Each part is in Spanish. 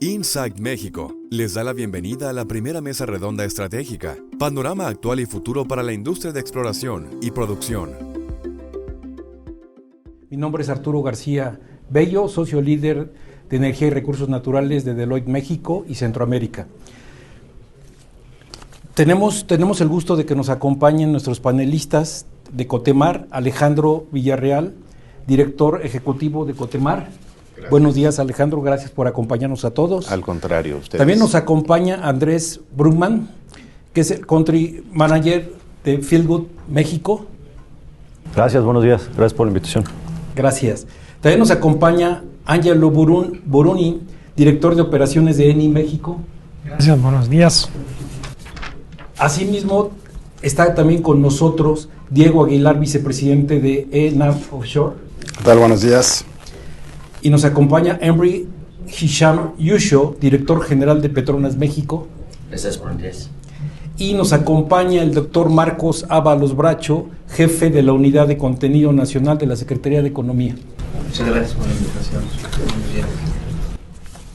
Insight México les da la bienvenida a la primera mesa redonda estratégica, panorama actual y futuro para la industria de exploración y producción. Mi nombre es Arturo García Bello, socio líder de Energía y Recursos Naturales de Deloitte México y Centroamérica. Tenemos el gusto de que nos acompañen nuestros panelistas de Cotemar, Alejandro Villarreal, director ejecutivo de Cotemar. Gracias. Buenos días, Alejandro, gracias por acompañarnos a todos. Al contrario, ustedes. También nos acompaña Andrés Brugman, que es el Country Manager de Feelgood México. Gracias, buenos días, gracias por la invitación. Gracias. También nos acompaña Angelo Buruni, director de operaciones de Eni México. Gracias, buenos días. Asimismo, está también con nosotros Diego Aguilar, vicepresidente de ENAV Offshore. ¿Qué tal? Buenos días. Y nos acompaña Embry Hisham Yusho, director general de Petronas México. Gracias, buenos días. Y nos acompaña el doctor Marcos Ábalos Bracho, jefe de la Unidad de Contenido Nacional de la Secretaría de Economía. Muchas gracias por la invitación.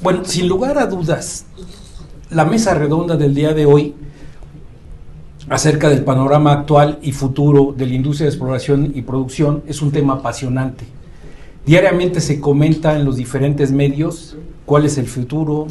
Bueno, sin lugar a dudas, la mesa redonda del día de hoy acerca del panorama actual y futuro de la industria de exploración y producción es un tema apasionante. Diariamente se comenta en los diferentes medios cuál es el futuro,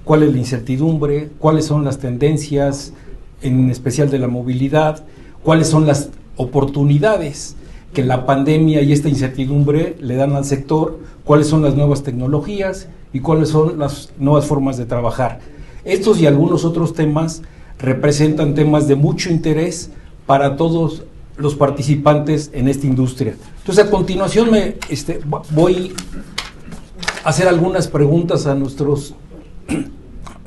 cuál es la incertidumbre, cuáles son las tendencias, en especial de la movilidad, cuáles son las oportunidades que la pandemia y esta incertidumbre le dan al sector, cuáles son las nuevas tecnologías y cuáles son las nuevas formas de trabajar. Estos y algunos otros temas representan temas de mucho interés para todos los participantes en esta industria. Entonces, a continuación voy a hacer algunas preguntas a nuestros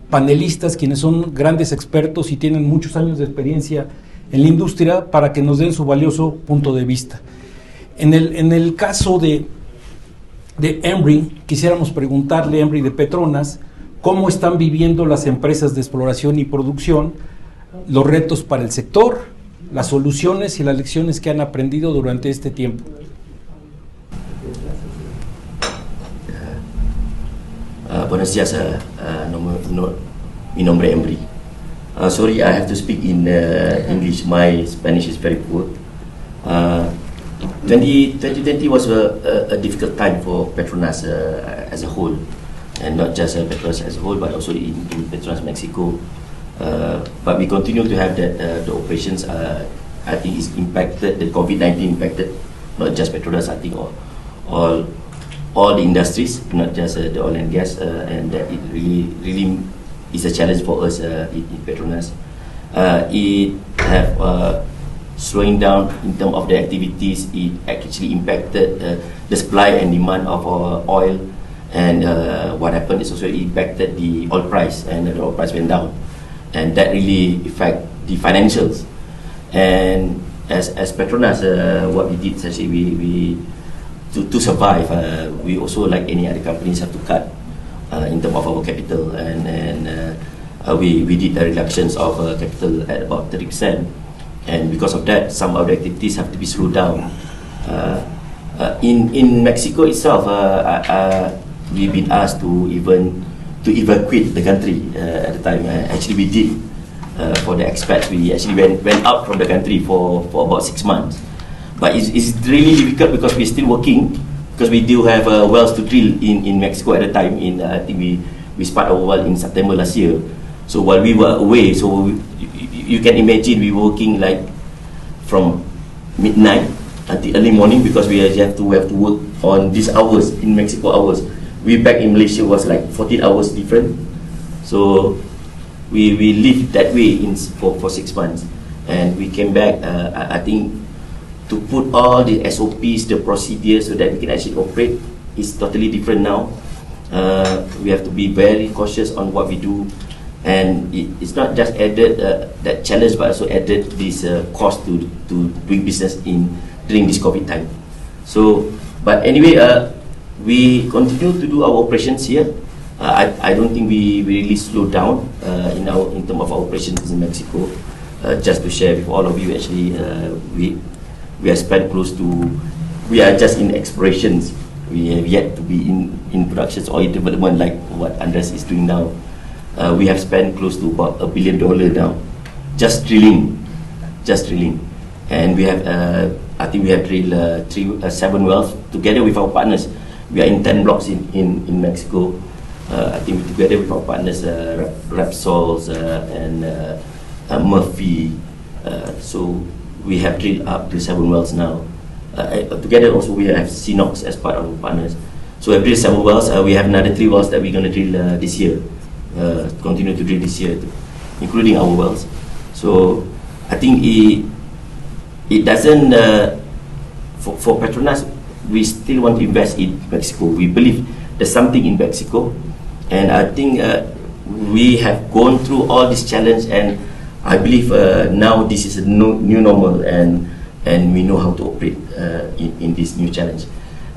panelistas, quienes son grandes expertos y tienen muchos años de experiencia en la industria, para que nos den su valioso punto de vista. En el caso de Embry, quisiéramos preguntarle, Embry de Petronas, cómo están viviendo las empresas de exploración y producción los retos para el sector, las soluciones y las lecciones que han aprendido durante este tiempo. Buenos días, mi nombre es Embry. Sorry, I have to speak in English. My Spanish is very poor. 2020 was a difficult time for Petronas as a whole, and not just Petronas as a whole, but also in Petronas Mexico. But we continue to have that the operations. I think is impacted. The COVID-19 impacted not just Petronas. I think all the industries, not just the oil and gas, and that it really is a challenge for us in Petronas. It have slowing down in terms of the activities. It actually impacted the supply and demand of oil, and what happened is also it impacted the oil price, and the oil price went down, and that really affect the financials. And as Petronas, what we did essentially, we to survive, we also, like any other companies, have to cut in terms of our capital, and we did the reductions of capital at about 30%, and because of that, some of the activities have to be slowed down. In Mexico itself, we've been asked to evacuate the country at the time. Actually, we did. For the expats, we actually went out from the country for about 6 months. But it's really difficult because we're still working, because we do have wells to drill in Mexico at the time. I think we spudded our well in September last year. So while we were away, you can imagine we were working like from midnight until early morning, because we have to work on these hours in Mexico hours. We back in Malaysia was like 14 hours different. So we lived that way for 6 months, and we came back. I think to put all the SOPs, the procedures, so that we can actually operate is totally different now. We have to be very cautious on what we do, and it's not just added that challenge, but also added this cost to doing business during this COVID time. So, but anyway, we continue to do our operations here. I don't think we really slowed down in terms of our operations in Mexico. Just to share with all of you, actually, we are spent close to, we are just in explorations We have yet to be in production or in development like what Andres is doing now. We have spent close to about $1 billion now, just drilling. And we have, I think we have drilled 7 wells together with our partners. We are in 10 blocks in Mexico. I think together with our partners, Repsols and Murphy. So we have drilled up to 7 wells now. Together also we have Sinox as part of our partners. So we have drilled 7 wells. We have another 3 wells that we're going to drill this year. Continue to drill this year, including our wells. So I think it doesn't, for Petronas, we still want to invest in Mexico. We believe there's something in Mexico. And I think we have gone through all this challenge, and I believe now this is a new normal, and we know how to operate in this new challenge.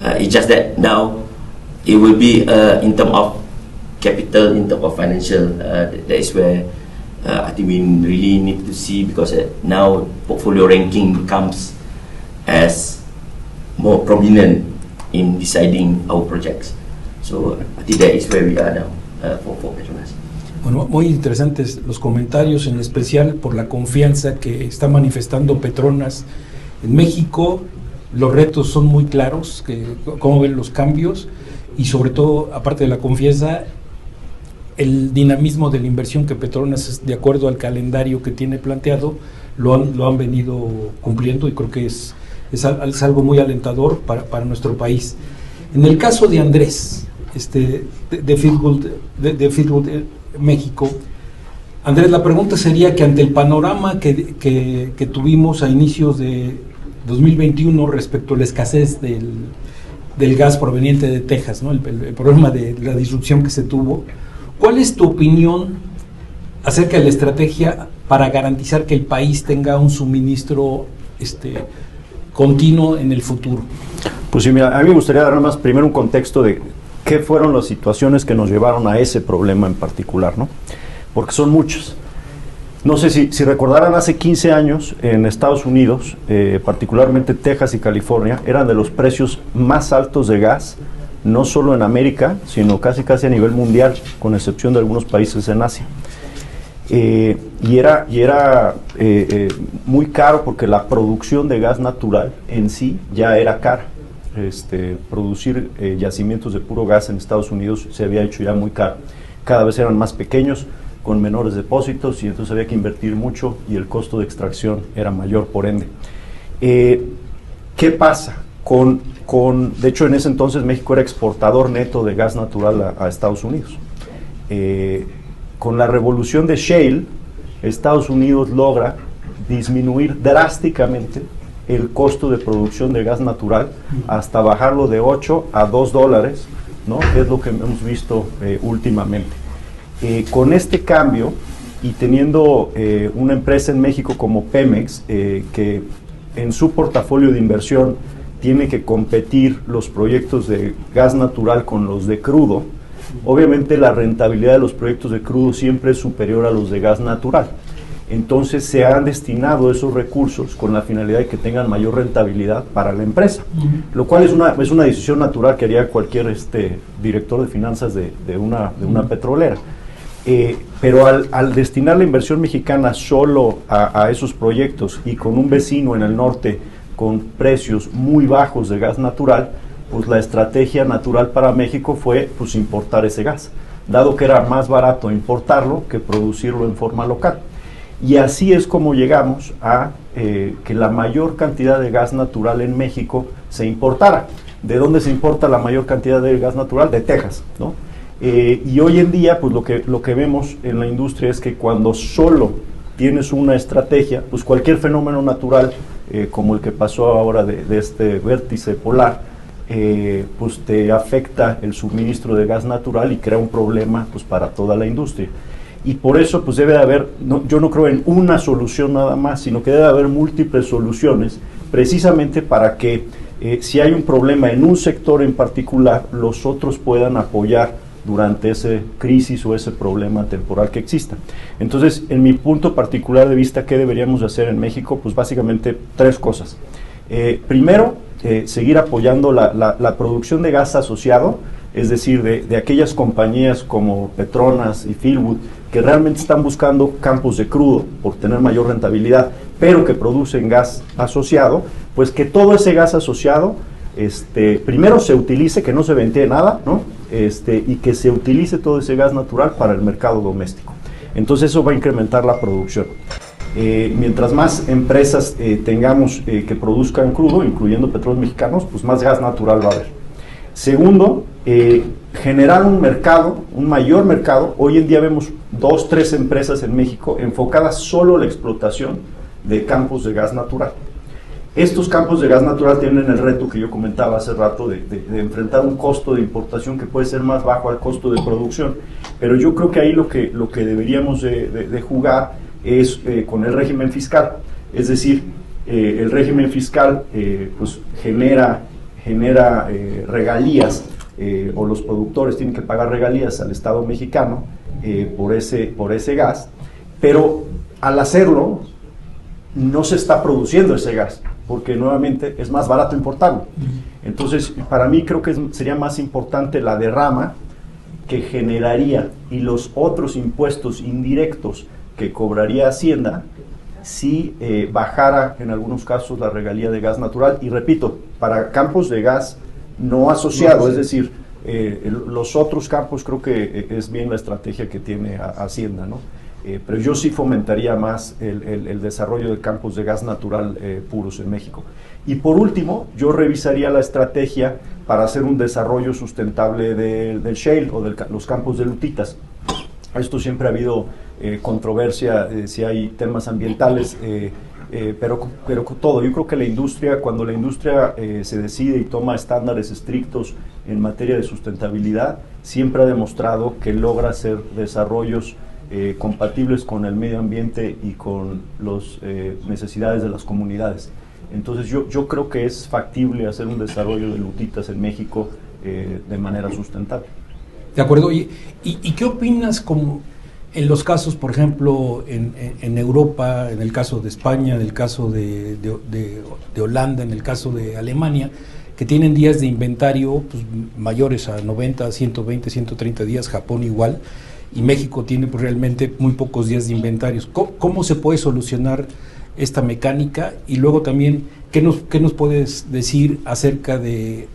It's just that now it will be in terms of capital, in terms of financial, that is where I think we really need to see, because now portfolio ranking becomes as more prominent in deciding our projects. So I think that is where we are now for Petronas. Bueno, muy interesantes los comentarios, en especial por la confianza que está manifestando Petronas en México. Los retos son muy claros, cómo ven los cambios, y sobre todo, aparte de la confianza, el dinamismo de la inversión que Petronas, de acuerdo al calendario que tiene planteado, lo han venido cumpliendo, y creo que es algo muy alentador para nuestro país. En el caso de Andrés, de Fieldwood México, Andrés, la pregunta sería que ante el panorama que tuvimos a inicios de 2021 respecto a la escasez del gas proveniente de Texas, ¿no? el problema de la disrupción que se tuvo, ¿cuál es tu opinión acerca de la estrategia para garantizar que el país tenga un suministro continuo en el futuro? Pues sí, mira, a mí me gustaría dar más primero un contexto de qué fueron las situaciones que nos llevaron a ese problema en particular, ¿no? Porque son muchas. No sé si recordarán, hace 15 años en Estados Unidos, particularmente Texas y California, eran de los precios más altos de gas, no solo en América, sino casi a nivel mundial, con excepción de algunos países en Asia. Y era muy caro porque la producción de gas natural en sí ya era cara. Producir yacimientos de puro gas en Estados Unidos se había hecho ya muy caro. Cada vez eran más pequeños, con menores depósitos, y entonces había que invertir mucho y el costo de extracción era mayor, por ende. ¿Qué pasa? De hecho, en ese entonces México era exportador neto de gas natural a Estados Unidos. Con la revolución de shale, Estados Unidos logra disminuir drásticamente el costo de producción de gas natural hasta bajarlo de 8 a 2 dólares, ¿no? Es lo que hemos visto últimamente. Con este cambio, y teniendo una empresa en México como Pemex, que en su portafolio de inversión tiene que competir los proyectos de gas natural con los de crudo, obviamente la rentabilidad de los proyectos de crudo siempre es superior a los de gas natural. Entonces se han destinado esos recursos con la finalidad de que tengan mayor rentabilidad para la empresa, lo cual es una decisión natural que haría cualquier director de finanzas de una petrolera. Pero al destinar la inversión mexicana solo a esos proyectos, y con un vecino en el norte con precios muy bajos de gas natural, pues la estrategia natural para México fue pues importar ese gas, dado que era más barato importarlo que producirlo en forma local. Y así es como llegamos a que la mayor cantidad de gas natural en México se importara. ¿De dónde se importa la mayor cantidad de gas natural? De Texas, ¿no? Y hoy en día, pues lo que vemos en la industria es que cuando solo tienes una estrategia, pues cualquier fenómeno natural, como el que pasó ahora de este vértice polar, pues te afecta el suministro de gas natural y crea un problema pues para toda la industria. Y por eso pues debe de haber, yo no creo en una solución nada más, sino que debe haber múltiples soluciones, precisamente para que si hay un problema en un sector en particular, los otros puedan apoyar durante esa crisis o ese problema temporal que exista. Entonces, en mi punto particular de vista, ¿qué deberíamos hacer en México? Pues básicamente 3 cosas. Primero, seguir apoyando la producción de gas asociado, es decir, de aquellas compañías como Petronas y Philwood, que realmente están buscando campos de crudo por tener mayor rentabilidad, pero que producen gas asociado, pues que todo ese gas asociado primero se utilice, que no se ventee nada, ¿no? Y que se utilice todo ese gas natural para el mercado doméstico. Entonces eso va a incrementar la producción. Mientras más empresas tengamos que produzcan crudo, incluyendo petróleos mexicanos, pues más gas natural va a haber. Segundo, generar un mercado, un mayor mercado. Hoy en día vemos 2, 3 empresas en México enfocadas solo a la explotación de campos de gas natural. Estos campos de gas natural tienen el reto que yo comentaba hace rato de enfrentar un costo de importación que puede ser más bajo al costo de producción, pero yo creo que ahí lo que deberíamos de jugar es con el régimen fiscal, es decir, el régimen fiscal pues genera regalías, o los productores tienen que pagar regalías al Estado mexicano por ese gas, pero al hacerlo no se está produciendo ese gas, porque nuevamente es más barato importarlo. Entonces, para mí creo que sería más importante la derrama que generaría y los otros impuestos indirectos que cobraría Hacienda si bajara en algunos casos la regalía de gas natural. Y repito, para campos de gas no asociado, es decir, los otros campos creo que es bien la estrategia que tiene Hacienda, ¿no? Pero yo sí fomentaría más el desarrollo de campos de gas natural puros en México. Y por último, yo revisaría la estrategia para hacer un desarrollo sustentable del shale o de los campos de lutitas. Esto siempre ha habido controversia, si hay temas ambientales, pero con todo. Yo creo que la industria, cuando la industria se decide y toma estándares estrictos en materia de sustentabilidad, siempre ha demostrado que logra hacer desarrollos compatibles con el medio ambiente y con las necesidades de las comunidades. Entonces yo creo que es factible hacer un desarrollo de lutitas en México de manera sustentable. De acuerdo. ¿Y qué opinas como en los casos, por ejemplo, en Europa, en el caso de España, en el caso de Holanda, en el caso de Alemania, que tienen días de inventario pues, mayores a 90, 120, 130 días, Japón igual, y México tiene pues, realmente muy pocos días de inventarios? ¿Cómo se puede solucionar esta mecánica? Y luego también, ¿qué nos puedes decir acerca de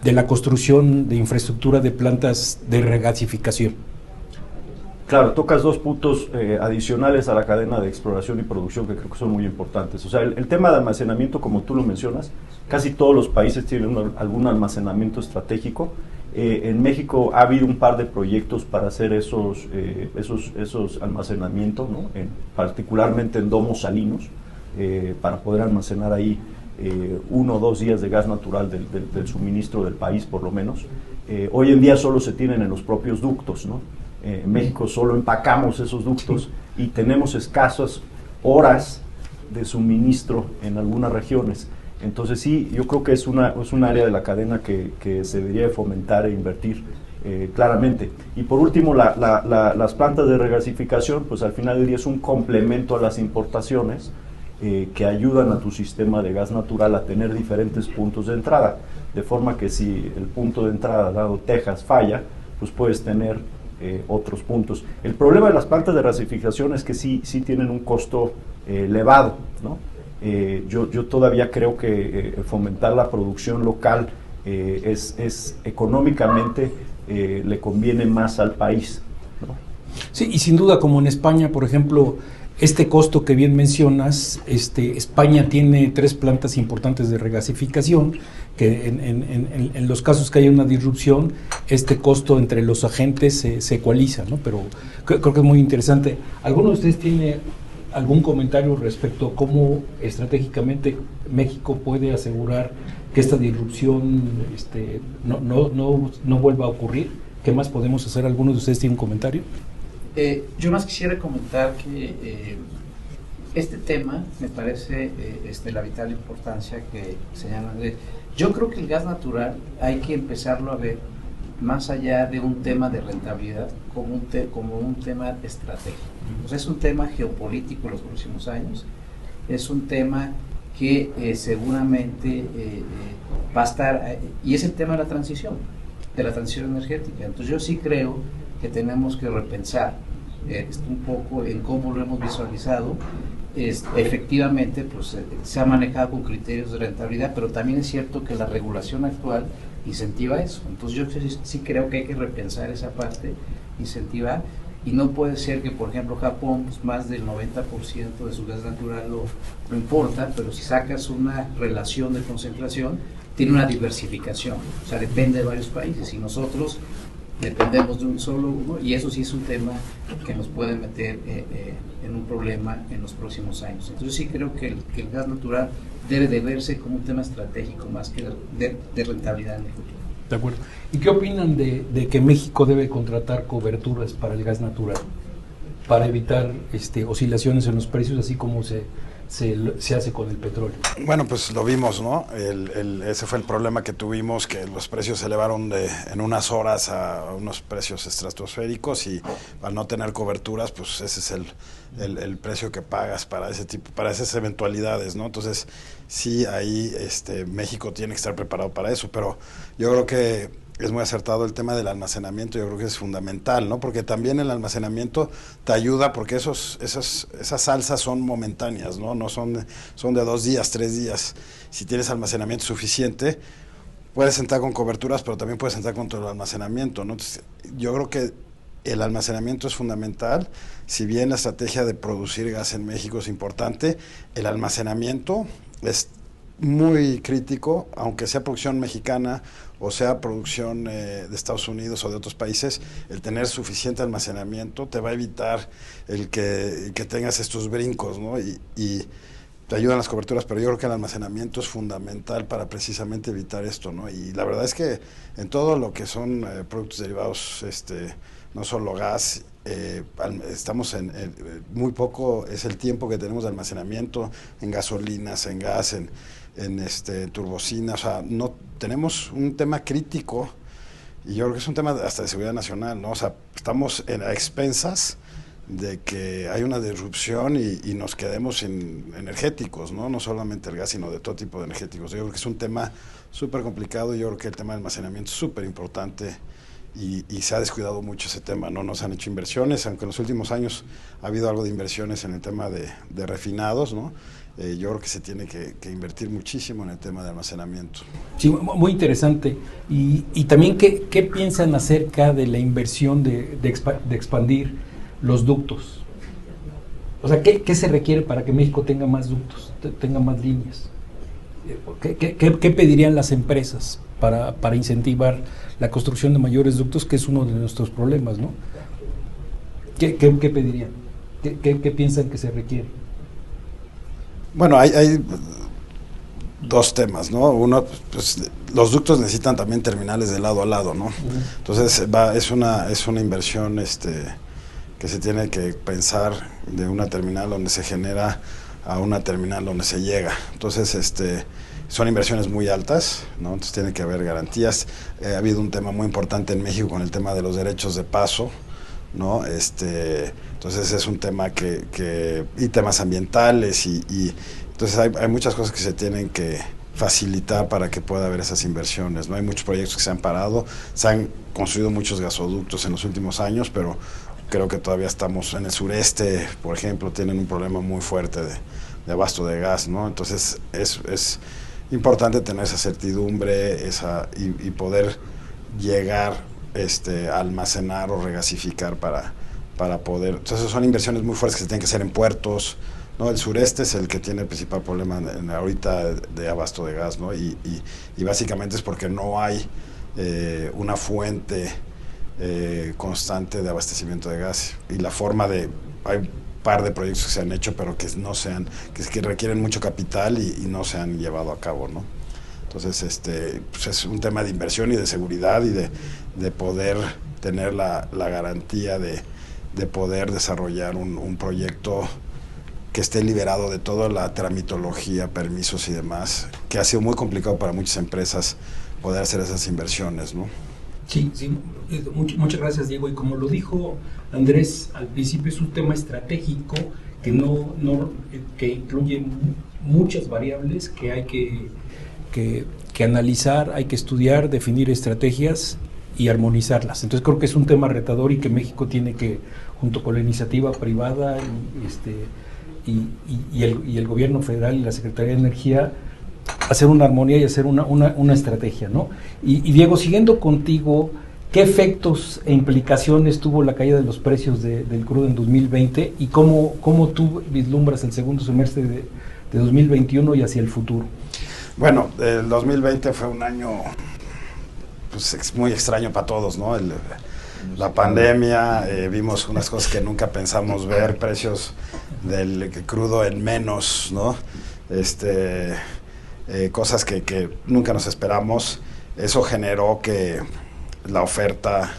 la construcción de infraestructura de plantas de regasificación? Claro, tocas dos puntos adicionales a la cadena de exploración y producción que creo que son muy importantes. O sea, el tema de almacenamiento, como tú lo mencionas, casi todos los países tienen algún almacenamiento estratégico. En México ha habido un par de proyectos para hacer esos almacenamientos, ¿no? Particularmente en domos salinos, para poder almacenar ahí 1 o 2 días de gas natural del suministro del país, por lo menos. Hoy en día solo se tienen en los propios ductos, ¿no? En México solo empacamos esos ductos y tenemos escasas horas de suministro en algunas regiones. Entonces sí, yo creo que es un área de la cadena que se debería fomentar e invertir claramente. Y por último, las plantas de regasificación, pues al final del día es un complemento a las importaciones que ayudan a tu sistema de gas natural a tener diferentes puntos de entrada, de forma que si el punto de entrada, dado Texas, falla, pues puedes tener otros puntos. El problema de las plantas de regasificación es que sí tienen un costo elevado, ¿no? Yo todavía creo que fomentar la producción local es económicamente le conviene más al país, ¿no? Sí, y sin duda, como en España, por ejemplo, este costo que bien mencionas, España tiene 3 plantas importantes de regasificación, que en los casos que haya una disrupción, este costo entre los agentes se ecualiza, ¿no? Pero creo que es muy interesante. ¿Alguno de ustedes tiene algún comentario respecto a cómo estratégicamente México puede asegurar que esta disrupción no vuelva a ocurrir? ¿Qué más podemos hacer? ¿Alguno de ustedes tiene un comentario? Yo más quisiera comentar que este tema me parece la vital importancia que señala Andrés. Yo creo que el gas natural hay que empezarlo a ver más allá de un tema de rentabilidad como un tema estratégico. O sea, es un tema geopolítico en los próximos años, es un tema que seguramente va a estar, y es el tema de la transición energética. Entonces yo sí creo que tenemos que repensar un poco en cómo lo hemos visualizado. Efectivamente, pues se ha manejado con criterios de rentabilidad, pero también es cierto que la regulación actual incentiva eso. Entonces yo sí creo que hay que repensar esa parte, incentivar, y no puede ser que, por ejemplo, Japón, pues, más del 90% de su gas natural lo importa, pero si sacas una relación de concentración, tiene una diversificación, o sea, depende de varios países, y nosotros dependemos de un solo uno, y eso sí es un tema que nos puede meter en un problema en los próximos años. Entonces sí creo que el gas natural debe de verse como un tema estratégico más que de rentabilidad en el futuro. De acuerdo. ¿Y qué opinan de que México debe contratar coberturas para el gas natural, para evitar oscilaciones en los precios, así como se hace con el petróleo? Bueno, pues lo vimos, ¿no? Ese fue el problema que tuvimos, que los precios se elevaron en unas horas a unos precios estratosféricos, y al no tener coberturas, pues ese es el precio que pagas para esas eventualidades, ¿no? Entonces, sí, ahí México tiene que estar preparado para eso, pero yo creo que es muy acertado el tema del almacenamiento. Yo creo que es fundamental, ¿no? Porque también el almacenamiento te ayuda, porque esas alzas son momentáneas, ¿no? No son de 2 días, 3 días. Si tienes almacenamiento suficiente, puedes entrar con coberturas, pero también puedes entrar con todo el almacenamiento, ¿no? Entonces, yo creo que el almacenamiento es fundamental. Si bien la estrategia de producir gas en México es importante, el almacenamiento es muy crítico, aunque sea producción mexicana o sea producción de Estados Unidos o de otros países. El tener suficiente almacenamiento te va a evitar el que tengas estos brincos, ¿no? Y te ayudan las coberturas, pero yo creo que el almacenamiento es fundamental para precisamente evitar esto, ¿no? Y la verdad es que en todo lo que son productos derivados, no solo gas, estamos en muy poco es el tiempo que tenemos de almacenamiento en gasolinas, en gas, en turbocinas. O sea, no tenemos un tema crítico, y yo creo que es un tema hasta de seguridad nacional, ¿no? O sea, estamos a expensas de que hay una disrupción y nos quedemos sin energéticos, ¿no? No solamente el gas, sino de todo tipo de energéticos. Yo creo que es un tema súper complicado, y yo creo que el tema del almacenamiento es súper importante, y se ha descuidado mucho ese tema, ¿no? No se han hecho inversiones, aunque en los últimos años ha habido algo de inversiones en el tema de refinados, ¿no? Yo creo que se tiene que invertir muchísimo en el tema de almacenamiento. Sí, muy interesante. Y también, ¿qué piensan acerca de la inversión de expandir los ductos? O sea, ¿qué se requiere para que México tenga más ductos, tenga más líneas? ¿Qué pedirían las empresas para incentivar la construcción de mayores ductos, que es uno de nuestros problemas, ¿no? ¿Qué pedirían? ¿Qué piensan que se requiere? Bueno, hay dos temas, ¿no? Uno, pues los ductos necesitan también terminales de lado a lado, ¿no? Entonces es una inversión que se tiene que pensar, de una terminal donde se genera a una terminal donde se llega. Entonces son inversiones muy altas, ¿no? Entonces tiene que haber garantías. Ha habido un tema muy importante en México con el tema de los derechos de paso, ¿no? Entonces es un tema y temas ambientales, y entonces hay muchas cosas que se tienen que facilitar para que pueda haber esas inversiones, ¿no? Hay muchos proyectos que se han parado, se han construido muchos gasoductos en los últimos años, pero creo que todavía estamos en el sureste, por ejemplo, tienen un problema muy fuerte de abasto de gas, ¿no? Entonces es importante tener esa certidumbre, y poder llegar a almacenar o regasificar para poder. Entonces son inversiones muy fuertes que se tienen que hacer en puertos, ¿no? El sureste es el que tiene el principal problema ahorita de abasto de gas, ¿no? Y básicamente es porque no hay una fuente constante de abastecimiento de gas, y la forma hay un par de proyectos que se han hecho, pero que no sean, que requieren mucho capital y no se han llevado a cabo, ¿no? Entonces pues es un tema de inversión y de seguridad, y de poder tener la garantía de poder desarrollar un proyecto que esté liberado de toda la tramitología, permisos y demás, que ha sido muy complicado para muchas empresas poder hacer esas inversiones, ¿no? Sí, sí, muchas gracias, Diego. Y como lo dijo Andrés al principio, es un tema estratégico que que incluye muchas variables que hay que analizar, hay que estudiar, definir estrategias y armonizarlas. Entonces creo que es un tema retador y que México tiene que, junto con la iniciativa privada y el gobierno federal y la Secretaría de Energía, hacer una armonía y hacer una estrategia, ¿no? Y Diego, siguiendo contigo, ¿qué efectos e implicaciones tuvo la caída de los precios del crudo en 2020 y cómo tú vislumbras el segundo semestre de 2021 y hacia el futuro? Bueno, el 2020 fue un año pues, muy extraño para todos, ¿no? La pandemia, vimos unas cosas que nunca pensamos ver, precios del crudo en menos, ¿no? Cosas que nunca nos esperamos. Eso generó que la oferta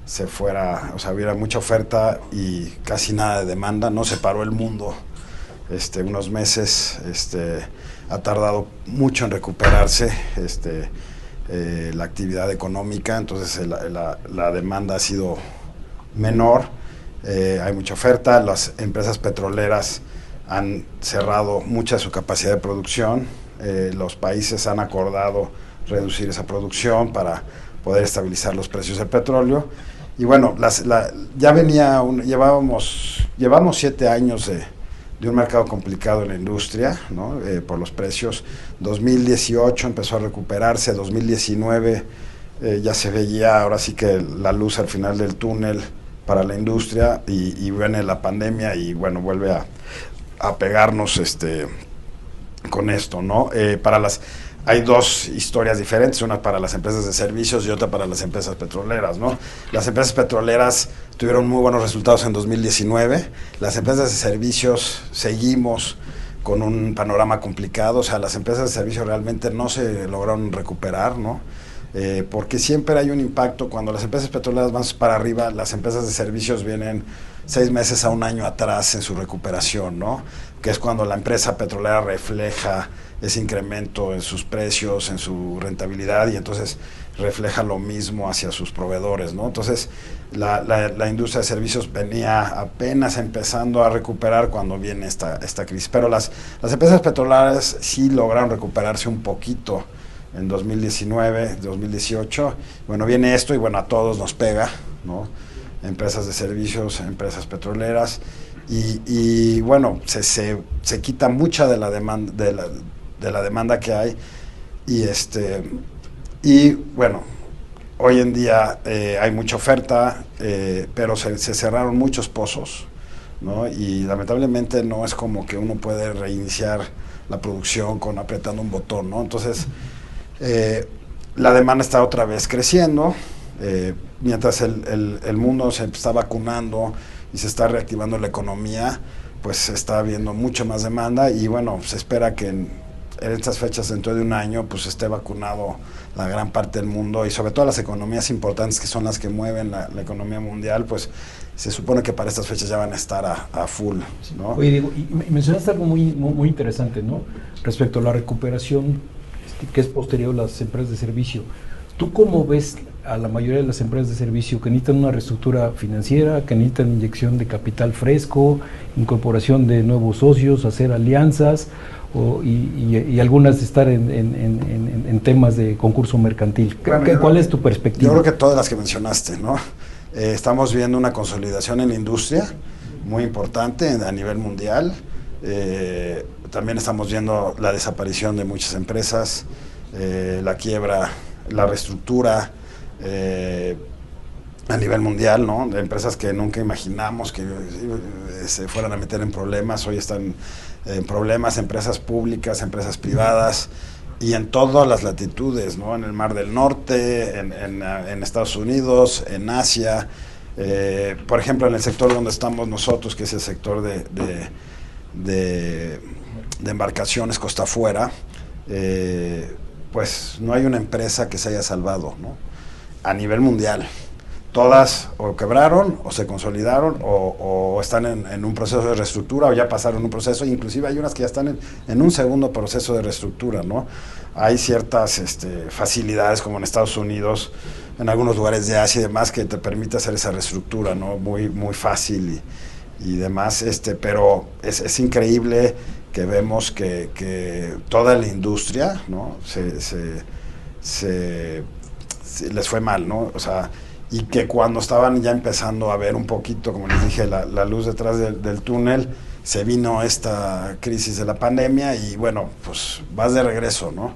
se fuera, o sea, hubiera mucha oferta y casi nada de demanda. No se paró el mundo unos meses, ha tardado mucho en recuperarse la actividad económica, entonces la demanda ha sido menor, hay mucha oferta, las empresas petroleras han cerrado mucha de su capacidad de producción, los países han acordado reducir esa producción para poder estabilizar los precios del petróleo. Y bueno, llevamos 7 años de un mercado complicado en la industria, ¿no? Por los precios. 2018 empezó a recuperarse, 2019 ya se veía ahora sí que la luz al final del túnel para la industria y viene la pandemia y bueno, vuelve a pegarnos con esto, ¿no? Hay dos historias diferentes, una para las empresas de servicios y otra para las empresas petroleras, ¿no? Las empresas petroleras tuvieron muy buenos resultados en 2019, las empresas de servicios seguimos con un panorama complicado, o sea, las empresas de servicios realmente no se lograron recuperar, ¿no? Porque siempre hay un impacto, cuando las empresas petroleras van para arriba, las empresas de servicios vienen 6 meses a un año atrás en su recuperación, ¿no? Que es cuando la empresa petrolera refleja ese incremento en sus precios, en su rentabilidad y entonces refleja lo mismo hacia sus proveedores, ¿no? Entonces la industria de servicios venía apenas empezando a recuperar cuando viene esta crisis, pero las empresas petroleras sí lograron recuperarse un poquito en 2019, 2018, bueno, viene esto y bueno, a todos nos pega, ¿no? Empresas de servicios, empresas petroleras y bueno, se quita mucha de la demanda de la demanda que hay y bueno, hoy en día hay mucha oferta, pero se cerraron muchos pozos, ¿no? Y lamentablemente no es como que uno puede reiniciar la producción con apretando un botón, ¿no? Entonces la demanda está otra vez creciendo, mientras el mundo se está vacunando y se está reactivando la economía, pues se está viendo mucha más demanda y bueno, se espera que en estas fechas dentro de un año pues esté vacunado la gran parte del mundo y sobre todo las economías importantes que son las que mueven la economía mundial, pues se supone que para estas fechas ya van a estar a full, ¿no? Oye, Diego, y mencionaste algo muy interesante, ¿no? Respecto a la recuperación que es posterior a las empresas de servicio. ¿Tú cómo ves a la mayoría de las empresas de servicio que necesitan una reestructura financiera, que necesitan inyección de capital fresco, incorporación de nuevos socios, hacer alianzas y algunas estar en temas de concurso mercantil? ¿Cuál es tu perspectiva? Yo creo que todas las que mencionaste, ¿no? Estamos viendo una consolidación en la industria muy importante a nivel mundial. También estamos viendo la desaparición de muchas empresas, la quiebra, la reestructura a nivel mundial, ¿no? De empresas que nunca imaginamos que se fueran a meter en problemas, hoy están en problemas, empresas públicas, empresas privadas y en todas las latitudes, ¿no? En el Mar del Norte, en Estados Unidos, en Asia, por ejemplo en el sector donde estamos nosotros, que es el sector de embarcaciones costa afuera, pues no hay una empresa que se haya salvado, ¿no? A nivel mundial. Todas o quebraron o se consolidaron o están en un proceso de reestructura o ya pasaron un proceso, inclusive hay unas que ya están en un segundo proceso de reestructura, ¿no? Hay ciertas facilidades como en Estados Unidos en algunos lugares de Asia y demás que te permite hacer esa reestructura, ¿no? Muy, muy fácil y demás, pero es increíble que vemos que toda la industria, ¿no? Les fue mal, ¿no? O sea, y que cuando estaban ya empezando a ver un poquito, como les dije, la luz detrás del túnel, se vino esta crisis de la pandemia y bueno, pues vas de regreso, ¿no?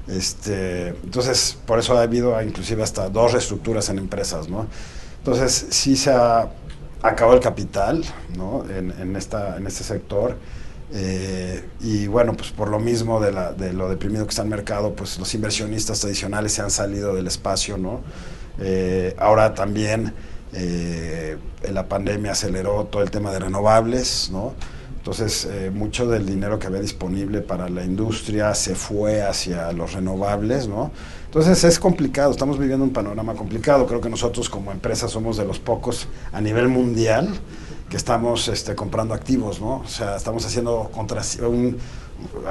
Entonces, por eso ha habido inclusive hasta 2 reestructuras en empresas, ¿no? Entonces, sí se ha acabado el capital, ¿no? En este sector. Y bueno, pues por lo mismo de lo deprimido que está el mercado, pues los inversionistas tradicionales se han salido del espacio, ¿no? Ahora también la pandemia aceleró todo el tema de renovables, ¿no? Entonces, mucho del dinero que había disponible para la industria se fue hacia los renovables, ¿no? Entonces, es complicado, estamos viviendo un panorama complicado. Creo que nosotros como empresa somos de los pocos a nivel mundial que estamos comprando activos, ¿no? O sea, estamos haciendo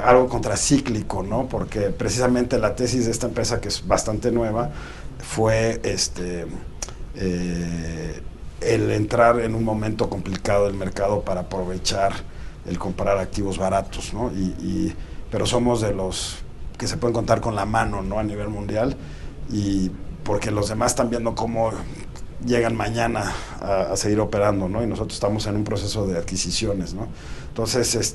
algo contracíclico, ¿no? Porque precisamente la tesis de esta empresa, que es bastante nueva, fue el entrar en un momento complicado del mercado para aprovechar el comprar activos baratos, ¿no? Pero somos de los que se pueden contar con la mano, ¿no? A nivel mundial, y porque los demás están viendo cómo llegan mañana a seguir operando, ¿no? Y nosotros estamos en un proceso de adquisiciones, ¿no? Entonces,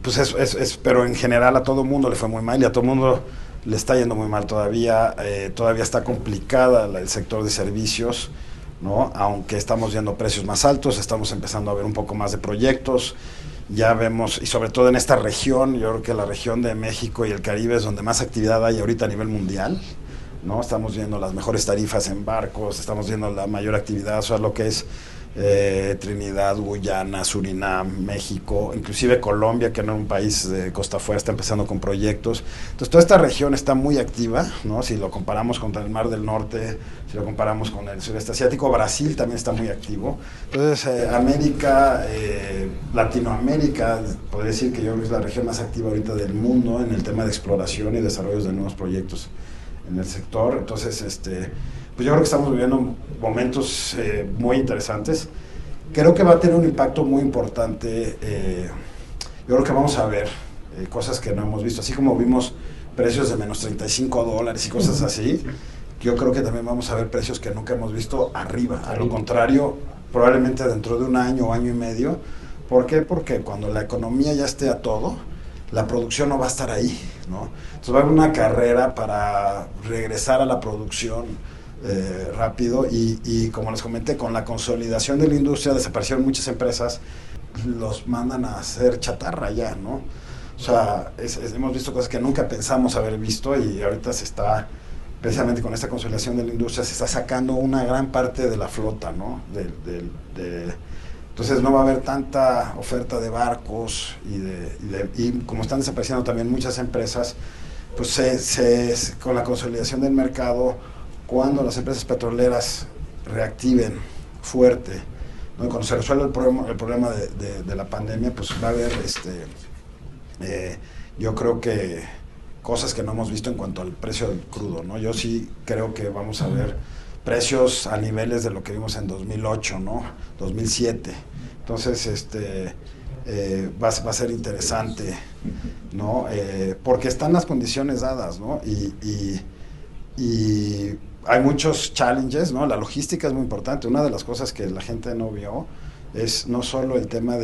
pues pero en general a todo mundo le fue muy mal y a todo mundo le está yendo muy mal todavía. Todavía está complicada el sector de servicios, ¿no? Aunque estamos viendo precios más altos, estamos empezando a ver un poco más de proyectos. Ya vemos, y sobre todo en esta región, yo creo que la región de México y el Caribe es donde más actividad hay ahorita a nivel mundial, ¿no? Estamos viendo las mejores tarifas en barcos, estamos viendo la mayor actividad, o sea, lo que es Trinidad, Guyana, Surinam, México, inclusive Colombia, que no es un país de costa afuera, está empezando con proyectos. Entonces, toda esta región está muy activa, ¿no? Si lo comparamos con el Mar del Norte, si lo comparamos con el sureste asiático, Brasil también está muy activo. Entonces, América, Latinoamérica, podría decir que yo creo que es la región más activa ahorita del mundo en el tema de exploración y desarrollo de nuevos proyectos en el sector. Entonces, pues yo creo que estamos viviendo momentos muy interesantes. Creo que va a tener un impacto muy importante. Yo creo que vamos a ver cosas que no hemos visto, así como vimos precios de menos $35 y cosas así. Yo creo que también vamos a ver precios que nunca hemos visto arriba. A lo contrario, probablemente dentro de un año o año y medio. ¿Por qué? Porque cuando la economía ya esté a todo, la producción no va a estar ahí, ¿no? Entonces va a haber una carrera para regresar a la producción rápido y como les comenté, con la consolidación de la industria desaparecieron muchas empresas, los mandan a hacer chatarra ya, ¿no? O sea, hemos visto cosas que nunca pensamos haber visto y ahorita se está, precisamente con esta consolidación de la industria, se está sacando una gran parte de la flota, ¿no? Entonces no va a haber tanta oferta de barcos y como están desapareciendo también muchas empresas, pues con la consolidación del mercado, cuando las empresas petroleras reactiven fuerte, ¿no? Y cuando se resuelva el problema de la pandemia, pues va a haber, yo creo que cosas que no hemos visto en cuanto al precio del crudo, ¿no? Yo sí creo que vamos a ver precios a niveles de lo que vimos en 2008, ¿no? 2007. Entonces, va a ser interesante, ¿no? Porque están las condiciones dadas, ¿no? Y hay muchos challenges, ¿no? La logística es muy importante. Una de las cosas que la gente no vio es no solo el tema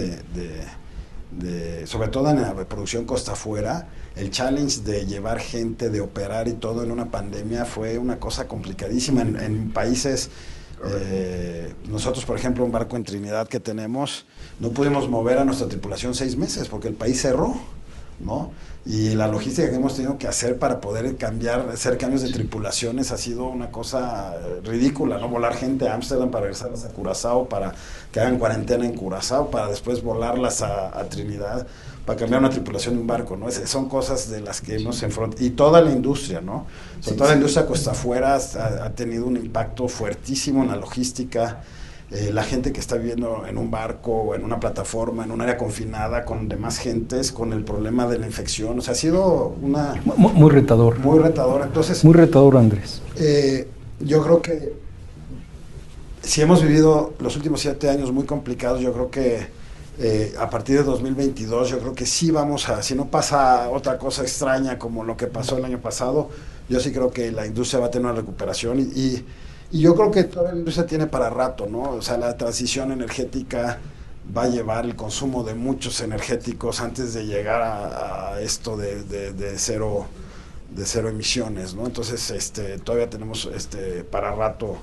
sobre todo en la producción costa afuera, el challenge de llevar gente, de operar y todo en una pandemia fue una cosa complicadísima en países. Nosotros, por ejemplo, un barco en Trinidad que tenemos, no pudimos mover a nuestra tripulación 6 meses porque el país cerró, ¿no? Y la logística que hemos tenido que hacer para poder hacer cambios de tripulaciones ha sido una cosa ridícula, ¿no? Volar gente a Ámsterdam para regresarlas a Curazao, para que hagan cuarentena en Curazao, para después volarlas a Trinidad, para cambiar una tripulación de un barco, ¿no? Son cosas de las que hemos enfrentado. Y toda la industria, ¿no? Sobre todo la industria costa afuera ha tenido un impacto fuertísimo en la logística. la gente que está viviendo en un barco o en una plataforma, en un área confinada con demás gentes, con el problema de la infección. O sea, ha sido una... Muy retador. Muy retador. Entonces, muy retador, Andrés. Yo creo que si hemos vivido los últimos 7 años muy complicados, yo creo que a partir de 2022, yo creo que sí vamos a, si no pasa otra cosa extraña como lo que pasó el año pasado, yo sí creo que la industria va a tener una recuperación y yo creo que toda la industria tiene para rato, ¿no? O sea, la transición energética va a llevar el consumo de muchos energéticos antes de llegar a esto de cero emisiones, ¿no? Entonces, todavía tenemos para rato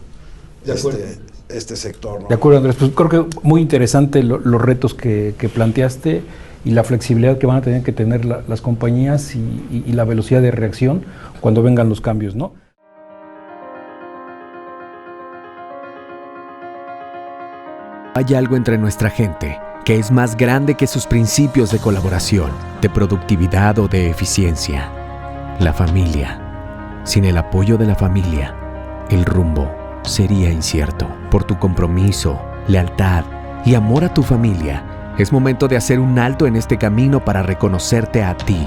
este sector, ¿no? De acuerdo, Andrés, pues creo que muy interesante los retos que planteaste y la flexibilidad que van a tener que tener las compañías y la velocidad de reacción cuando vengan los cambios, ¿no? Hay algo entre nuestra gente que es más grande que sus principios de colaboración, de productividad o de eficiencia. La familia. Sin el apoyo de la familia, el rumbo sería incierto. Por tu compromiso, lealtad y amor a tu familia, es momento de hacer un alto en este camino para reconocerte a ti.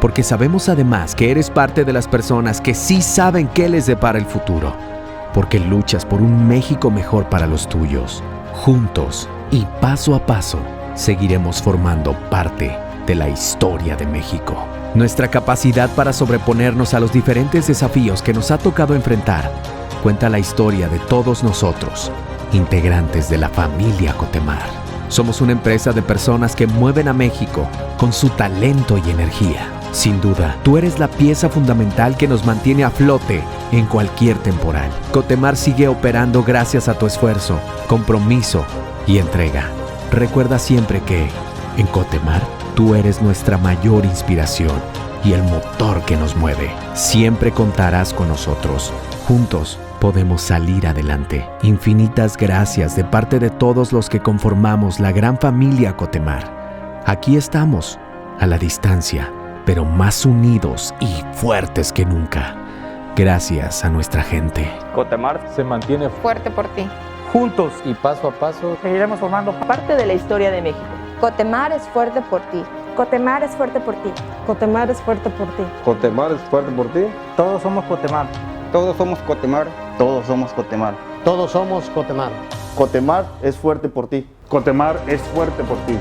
Porque sabemos además que eres parte de las personas que sí saben qué les depara el futuro. Porque luchas por un México mejor para los tuyos. Juntos y paso a paso, seguiremos formando parte de la historia de México. Nuestra capacidad para sobreponernos a los diferentes desafíos que nos ha tocado enfrentar cuenta la historia de todos nosotros, integrantes de la familia Cotemar. Somos una empresa de personas que mueven a México con su talento y energía. Sin duda, tú eres la pieza fundamental que nos mantiene a flote en cualquier temporal. Cotemar sigue operando gracias a tu esfuerzo, compromiso y entrega. Recuerda siempre que, en Cotemar, tú eres nuestra mayor inspiración y el motor que nos mueve. Siempre contarás con nosotros. Juntos podemos salir adelante. Infinitas gracias de parte de todos los que conformamos la gran familia Cotemar. Aquí estamos, a la distancia, pero más unidos y fuertes que nunca. Gracias a nuestra gente. Cotemar se mantiene fuerte por ti. Juntos y paso a paso seguiremos formando parte de la historia de México. Cotemar es fuerte por ti. Cotemar es fuerte por ti. Cotemar es fuerte por ti. Cotemar es fuerte por ti. Todos somos Cotemar. Todos somos Cotemar. Todos somos Cotemar. Todos somos Cotemar. Cotemar es fuerte por ti. Cotemar es fuerte por ti.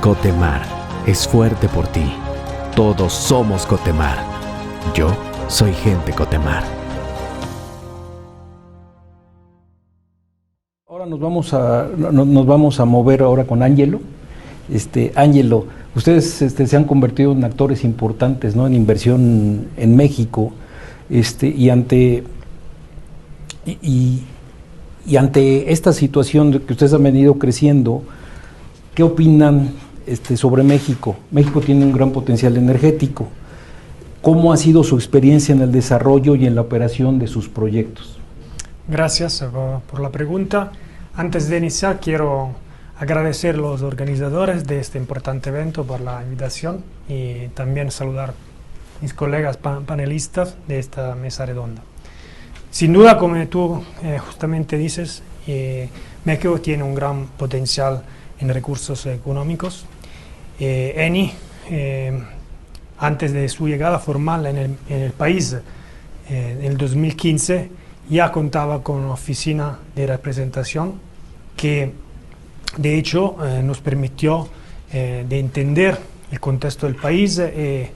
Cotemar es fuerte por ti. Todos somos Cotemar. Yo soy gente Cotemar. Ahora nos vamos a mover ahora con Ángelo. Ángelo, ustedes se han convertido en actores importantes, ¿no?, en inversión en México, y ante esta situación de que ustedes han venido creciendo, ¿qué opinan sobre México? México tiene un gran potencial energético. ¿Cómo ha sido su experiencia en el desarrollo y en la operación de sus proyectos? Gracias por la pregunta. Antes de iniciar, quiero agradecer a los organizadores de este importante evento por la invitación y también saludar a mis colegas panelistas de esta mesa redonda. Sin duda, como tú justamente dices, México tiene un gran potencial en recursos económicos. Eni, antes de su llegada formal en el país, en el 2015, ya contaba con una oficina de representación que de hecho nos permitió de entender el contexto del país y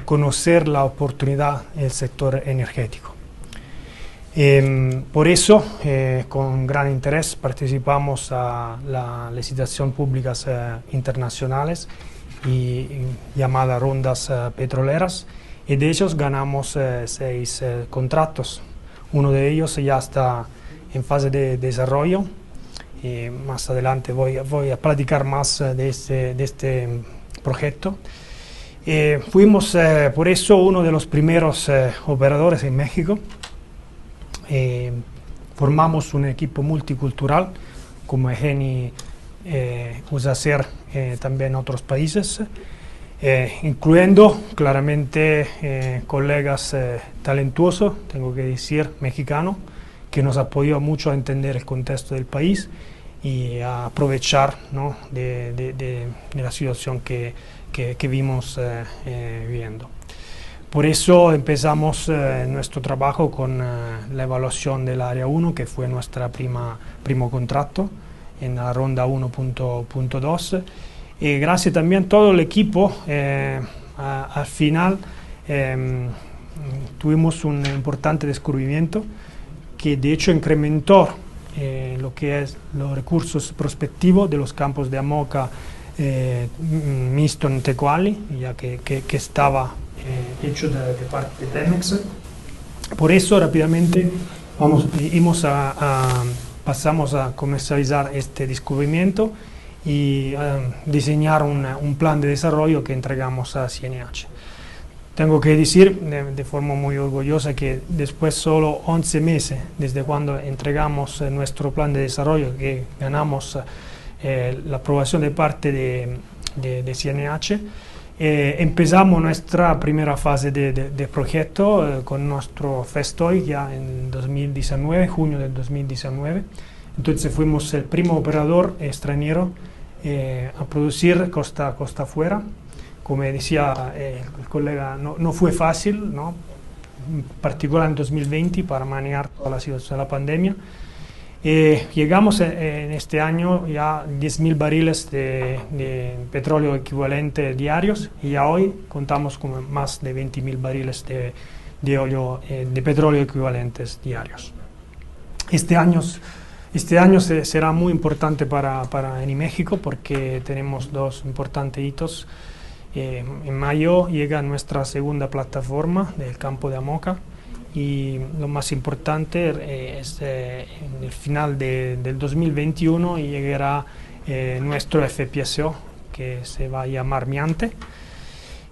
conocer la oportunidad del sector energético. Por eso, con gran interés, participamos a las licitaciones públicas internacionales y llamadas rondas petroleras, y de ellos ganamos 6 contratos. Uno de ellos ya está en fase de desarrollo. Más adelante voy a platicar más de este proyecto. Fuimos por eso uno de los primeros operadores en México. Formamos un equipo multicultural, como Eni usa hacer también en otros países, incluyendo claramente colegas talentuosos, tengo que decir, mexicanos, que nos apoyó mucho a entender el contexto del país y a aprovechar, ¿no?, de la situación que vimos viviendo. Por eso empezamos nuestro trabajo con la evaluación del Área 1, que fue nuestro primo contrato en la ronda 1.2. Y gracias también a todo el equipo, al final tuvimos un importante descubrimiento que de hecho incrementó lo que es los recursos prospectivos de los campos de Amoca, Miston, Tecuali, ya que estaba hecho de parte de Pemex. Por eso rápidamente pasamos a comercializar este descubrimiento y diseñar un plan de desarrollo que entregamos a CNH. Tengo que decir de forma muy orgullosa que después solo 11 meses desde cuando entregamos nuestro plan de desarrollo, que ganamos la aprobación de parte de CNH, empezamos nuestra primera fase de proyecto con nuestro Festoy ya en 2019, junio del 2019. Entonces fuimos el primer operador extranjero a producir costa afuera. Como decía el colega, no fue fácil, ¿no?, en particular en 2020 para manejar toda la situación de la pandemia. Llegamos en este año ya a 10.000 barriles de petróleo equivalente diarios y ya hoy contamos con más de 20.000 barriles de petróleo equivalentes diarios. Este año será muy importante para Eni México porque tenemos dos importantes hitos. En mayo llega nuestra segunda plataforma del campo de Amoca y lo más importante es en el final del 2021 llegará nuestro FPSO, que se va a llamar Miante,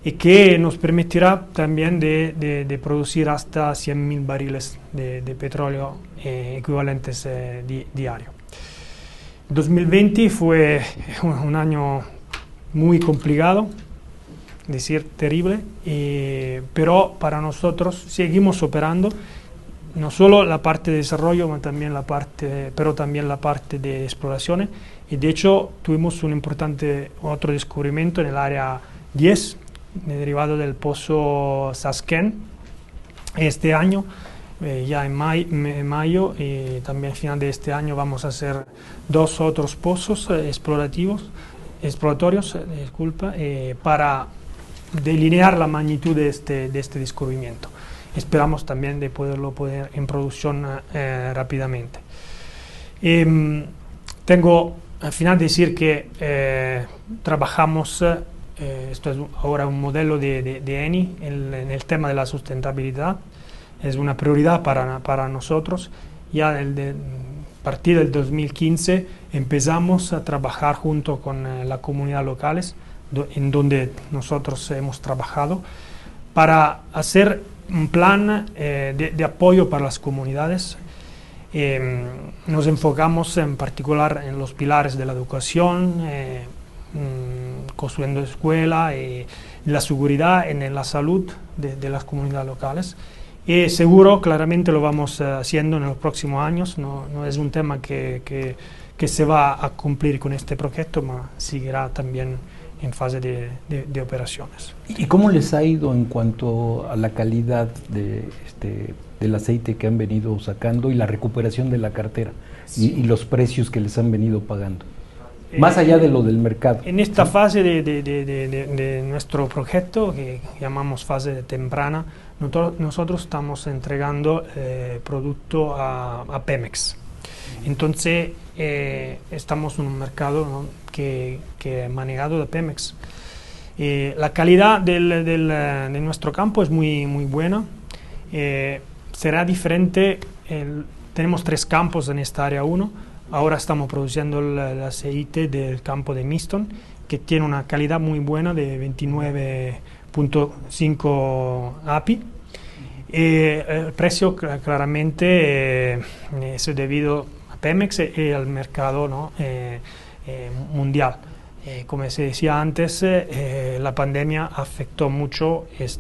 y que nos permitirá también de producir hasta 100.000 barriles de petróleo equivalentes diario. 2020 fue un año muy complicado, decir terrible, pero para nosotros seguimos operando no solo la parte de desarrollo, pero también la parte de exploraciones, y de hecho tuvimos un importante otro descubrimiento en el área 10, derivado del pozo Sasken. Este año, ya en mayo y también a final de este año, vamos a hacer dos otros pozos exploratorios, para delinear la magnitud de este descubrimiento. Esperamos también de poderlo poner en producción rápidamente. Tengo al final decir que trabajamos, esto es ahora un modelo de Eni en el tema de la sustentabilidad, es una prioridad para nosotros. Ya a partir del 2015 empezamos a trabajar junto con la comunidad locales, en donde nosotros hemos trabajado, para hacer un plan de apoyo para las comunidades. Nos enfocamos en particular en los pilares de la educación, construyendo escuela, la seguridad, en la salud de las comunidades locales. Y seguro, claramente lo vamos haciendo en los próximos años. No es un tema que se va a cumplir con este proyecto, pero seguirá también en fase de operaciones. ¿Y cómo les ha ido en cuanto a la calidad del aceite que han venido sacando y la recuperación de la cartera y los precios que les han venido pagando? Más allá de lo del mercado. En esta fase de nuestro proyecto, que llamamos fase temprana, nosotros estamos entregando producto a Pemex. Entonces, estamos en un mercado, ¿no?, que manejado de Pemex. La calidad de nuestro campo es muy buena. Será diferente. Tenemos 3 campos en esta área 1. Ahora estamos produciendo el aceite del campo de Miston, que tiene una calidad muy buena de 29.5 API. El precio claramente es debido a Pemex y al mercado, ¿no?, mundial. Como se decía antes, la pandemia afectó mucho el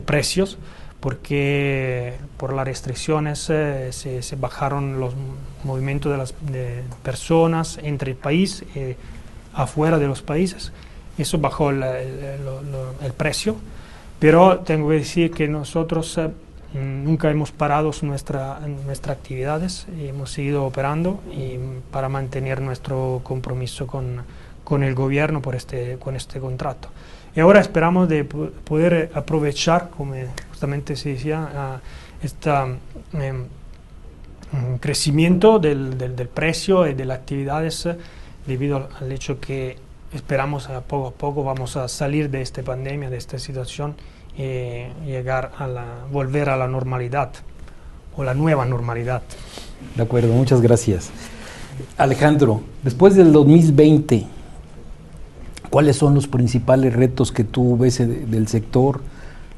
precios, porque por las restricciones se bajaron los movimientos de personas entre el país y afuera de los países. Eso bajó el precio, pero tengo que decir que nosotros nunca hemos parado nuestras actividades, hemos seguido operando para mantener nuestro compromiso con el gobierno con este contrato. Y ahora esperamos de poder aprovechar, como justamente se decía, este crecimiento del precio y de las actividades debido al hecho que esperamos poco a poco vamos a salir de esta pandemia, de esta situación y volver a la normalidad o la nueva normalidad. De acuerdo, muchas gracias. Alejandro, después del 2020, ¿cuáles son los principales retos que tú ves del sector,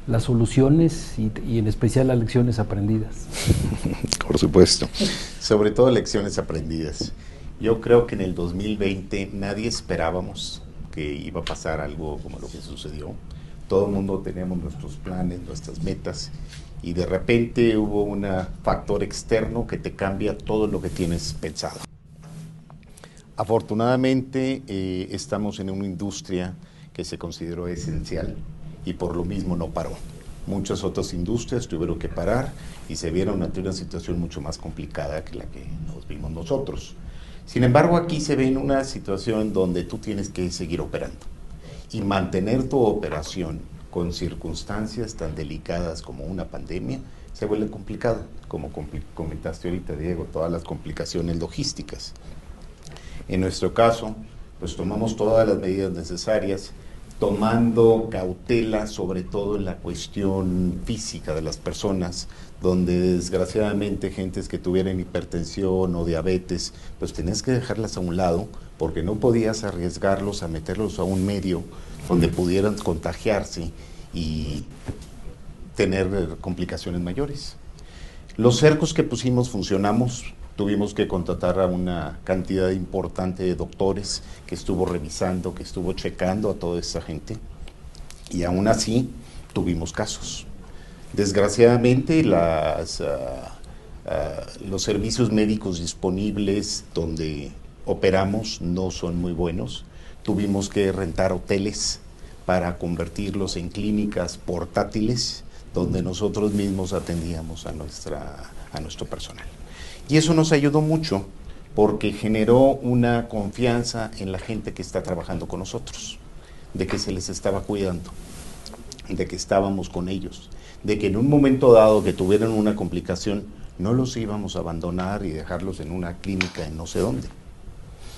las soluciones y en especial las lecciones aprendidas? Por supuesto, sobre todo lecciones aprendidas. Yo creo que en el 2020 nadie esperábamos que iba a pasar algo como lo que sucedió. Todo el mundo teníamos nuestros planes, nuestras metas, y de repente hubo un factor externo que te cambia todo lo que tienes pensado. Afortunadamente estamos en una industria que se consideró esencial y por lo mismo no paró. Muchas otras industrias tuvieron que parar y se vieron ante una situación mucho más complicada que la que nos vimos nosotros. Sin embargo, aquí se ve en una situación donde tú tienes que seguir operando y mantener tu operación con circunstancias tan delicadas como una pandemia se vuelve complicado, como comentaste ahorita, Diego, todas las complicaciones logísticas. En nuestro caso, pues tomamos todas las medidas necesarias, tomando cautela sobre todo en la cuestión física de las personas, donde desgraciadamente gentes que tuvieran hipertensión o diabetes, pues tenías que dejarlas a un lado, porque no podías arriesgarlos a meterlos a un medio donde pudieran contagiarse y tener complicaciones mayores. Los cercos que pusimos funcionamos. Tuvimos que contratar a una cantidad importante de doctores que estuvo revisando, que estuvo checando a toda esa gente, y aún así tuvimos casos. Desgraciadamente los servicios médicos disponibles donde operamos no son muy buenos. Tuvimos que rentar hoteles para convertirlos en clínicas portátiles donde nosotros mismos atendíamos a nuestro personal. Y eso nos ayudó mucho porque generó una confianza en la gente que está trabajando con nosotros, de que se les estaba cuidando, de que estábamos con ellos, de que en un momento dado que tuvieran una complicación no los íbamos a abandonar y dejarlos en una clínica en no sé dónde.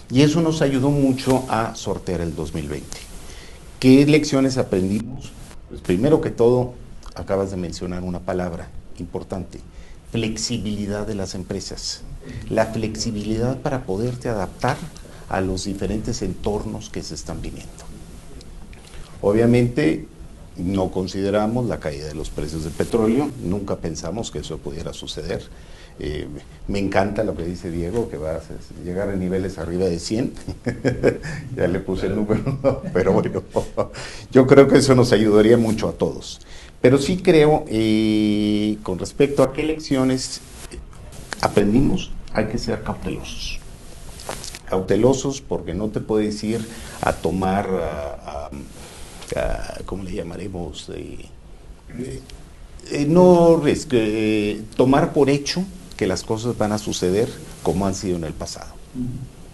Y eso nos ayudó mucho a sortear el 2020. ¿Qué lecciones aprendimos? Pues primero que todo, acabas de mencionar una palabra importante: flexibilidad de las empresas. La flexibilidad para poderte adaptar a los diferentes entornos que se están viviendo. Obviamente no consideramos la caída de los precios del petróleo, nunca pensamos que eso pudiera suceder. Me encanta lo que dice Diego, que va a llegar a niveles arriba de 100. Ya le puse el número, ¿no? Pero bueno, yo creo que eso nos ayudaría mucho a todos. Pero sí creo, con respecto a qué lecciones aprendimos, hay que ser cautelosos. Cautelosos porque no te puedes ir a tomar, ¿cómo le llamaremos? Tomar por hecho que las cosas van a suceder como han sido en el pasado.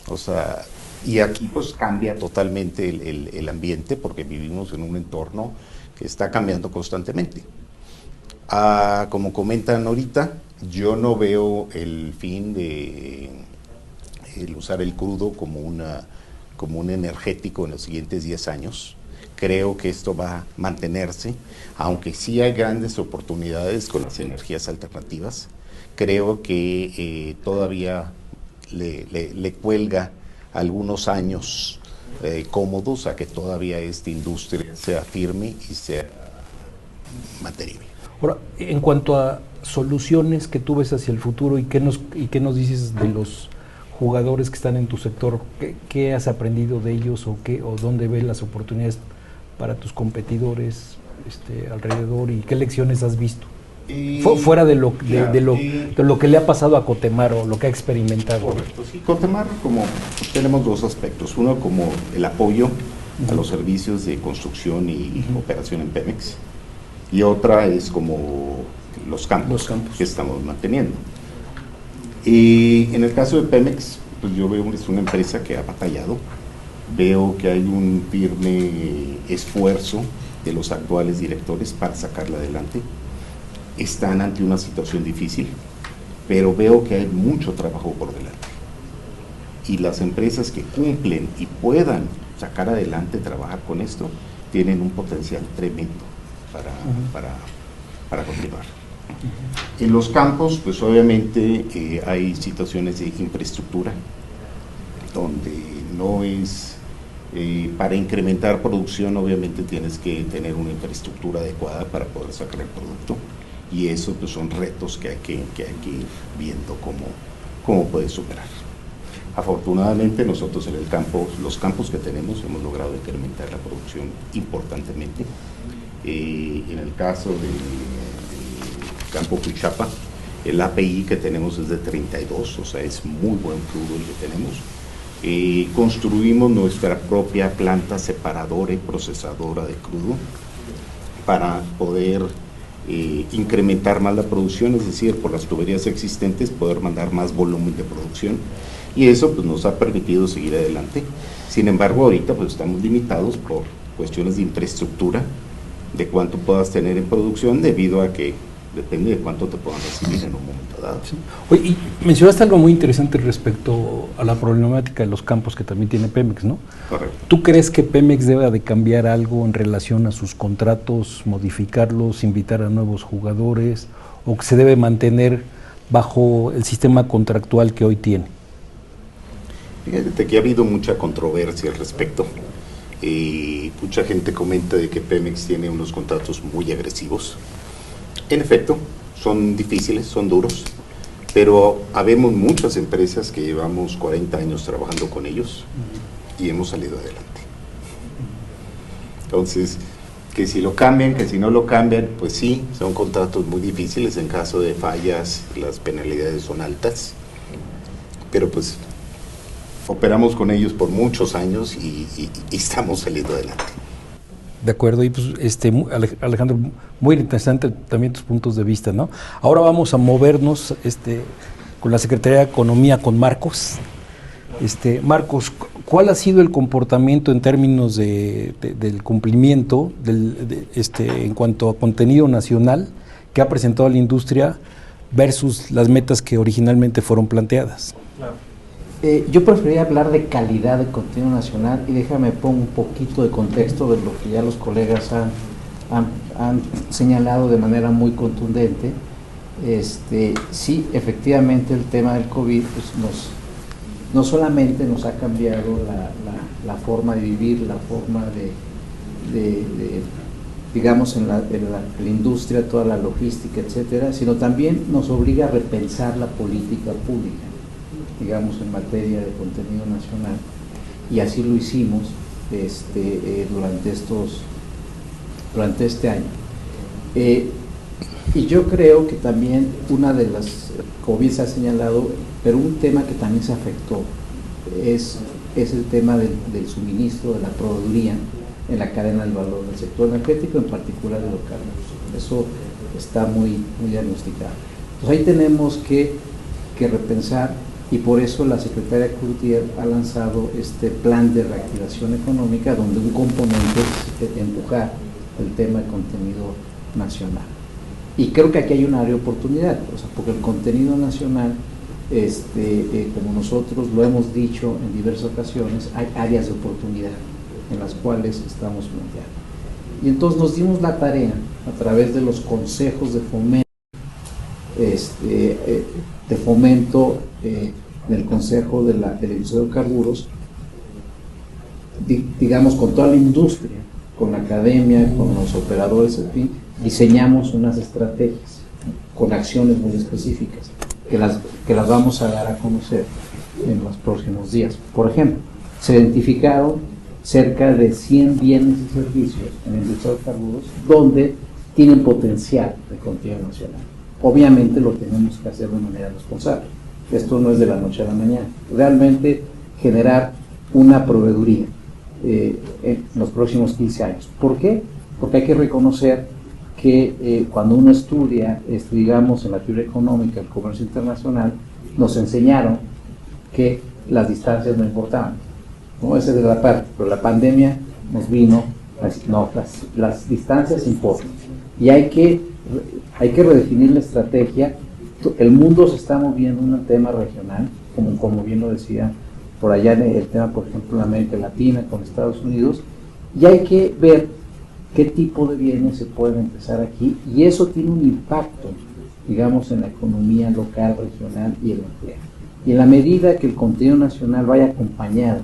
O sea, y aquí pues cambia totalmente el ambiente porque vivimos en un entorno que está cambiando constantemente. Como comentan ahorita, yo no veo el fin de usar el crudo como un energético en los siguientes 10 años. Creo que esto va a mantenerse, aunque sí hay grandes oportunidades con las energías alternativas. Creo que todavía le cuelga algunos años cómodos a que todavía esta industria sea firme y sea mantenible. Ahora, en cuanto a soluciones que tú ves hacia el futuro y qué nos dices de los jugadores que están en tu sector, ¿qué has aprendido de ellos o dónde ves las oportunidades para tus competidores alrededor y qué lecciones has visto? Fuera de lo que le ha pasado a Cotemar o lo que ha experimentado. Correcto, sí. Cotemar, como tenemos dos aspectos. Uno, como el apoyo a los servicios de construcción y operación en Pemex. Y otra es como los campos que estamos manteniendo. Y en el caso de Pemex, pues yo veo que es una empresa que ha batallado. Veo que hay un firme esfuerzo de los actuales directores para sacarla adelante. Están ante una situación difícil, pero veo que hay mucho trabajo por delante. Y las empresas que cumplen y puedan sacar adelante, trabajar con esto, tienen un potencial tremendo para continuar. En los campos, pues obviamente hay situaciones de infraestructura, donde no es, para incrementar producción obviamente tienes que tener una infraestructura adecuada para poder sacar el producto, y eso pues son retos que hay que ir viendo cómo puede superar. Afortunadamente nosotros en el campo, los campos que tenemos, hemos logrado incrementar la producción importantemente. En el caso del campo Cuichapa, el API que tenemos es de 32, o sea, es muy buen crudo el que tenemos. Construimos nuestra propia planta separadora y procesadora de crudo para poder incrementar más la producción, es decir, por las tuberías existentes poder mandar más volumen de producción, y eso pues nos ha permitido seguir adelante. Sin embargo, ahorita pues estamos limitados por cuestiones de infraestructura, de cuánto puedas tener en producción, debido a que depende de cuánto te puedan recibir en un momento dado. Sí. Oye, y mencionaste algo muy interesante respecto a la problemática de los campos que también tiene Pemex, ¿no? Correcto. ¿Tú crees que Pemex debe de cambiar algo en relación a sus contratos, modificarlos, invitar a nuevos jugadores, o que se debe mantener bajo el sistema contractual que hoy tiene? Fíjate que ha habido mucha controversia al respecto. Mucha gente comenta de que Pemex tiene unos contratos muy agresivos. En efecto, son difíciles, son duros, pero habemos muchas empresas que llevamos 40 años trabajando con ellos y hemos salido adelante. Entonces, que si lo cambian, que si no lo cambian, pues sí, son contratos muy difíciles. En caso de fallas, las penalidades son altas, pero pues operamos con ellos por muchos años y estamos saliendo adelante. De acuerdo, y pues Alejandro, muy interesante también tus puntos de vista, ¿no? Ahora vamos a movernos con la Secretaría de Economía, con Marcos. Marcos, ¿cuál ha sido el comportamiento en términos del cumplimiento en cuanto a contenido nacional que ha presentado la industria versus las metas que originalmente fueron planteadas? Claro. Yo preferiría hablar de calidad de contenido nacional, y déjame pongo un poquito de contexto de lo que ya los colegas han señalado de manera muy contundente. Sí, efectivamente el tema del COVID pues no solamente nos ha cambiado la forma de vivir, la forma de digamos en la industria, toda la logística, etcétera, sino también nos obliga a repensar la política pública, digamos, en materia de contenido nacional, y así lo hicimos durante este año. Y yo creo que también una de las, como bien se ha señalado, pero un tema que también se afectó es el tema del suministro, de la proveeduría en la cadena del valor del sector energético, en particular de hidrocarburos. Eso está muy diagnosticado. Entonces ahí tenemos que repensar, y por eso la Secretaría Cloutier ha lanzado este plan de reactivación económica, donde un componente es empujar el tema de contenido nacional. Y creo que aquí hay un área de oportunidad, o sea, porque el contenido nacional, como nosotros lo hemos dicho en diversas ocasiones, hay áreas de oportunidad en las cuales estamos planteando. Y entonces nos dimos la tarea, a través de los consejos de fomento, del Consejo de la industria de hidrocarburos, digamos, con toda la industria, con la academia, con los operadores, en fin, diseñamos unas estrategias con acciones muy específicas que las vamos a dar a conocer en los próximos días. Por ejemplo, se identificaron cerca de 100 bienes y servicios en la industria de hidrocarburos donde tienen potencial de contenido nacional. Obviamente lo tenemos que hacer de manera responsable. Esto no es de la noche a la mañana. Realmente generar una proveeduría en los próximos 15 años. ¿Por qué? Porque hay que reconocer que cuando uno estudia, digamos, en la teoría económica, el comercio internacional, nos enseñaron que las distancias no importaban, ¿no? Esa es la parte, pero la pandemia nos vino, las distancias importan, y hay que redefinir la estrategia. El mundo se está moviendo en un tema regional, como bien lo decía por allá en el tema, por ejemplo, en América Latina, con Estados Unidos, y hay que ver qué tipo de bienes se pueden empezar aquí, y eso tiene un impacto, digamos, en la economía local, regional y el empleo. Y en la medida que el contenido nacional vaya acompañado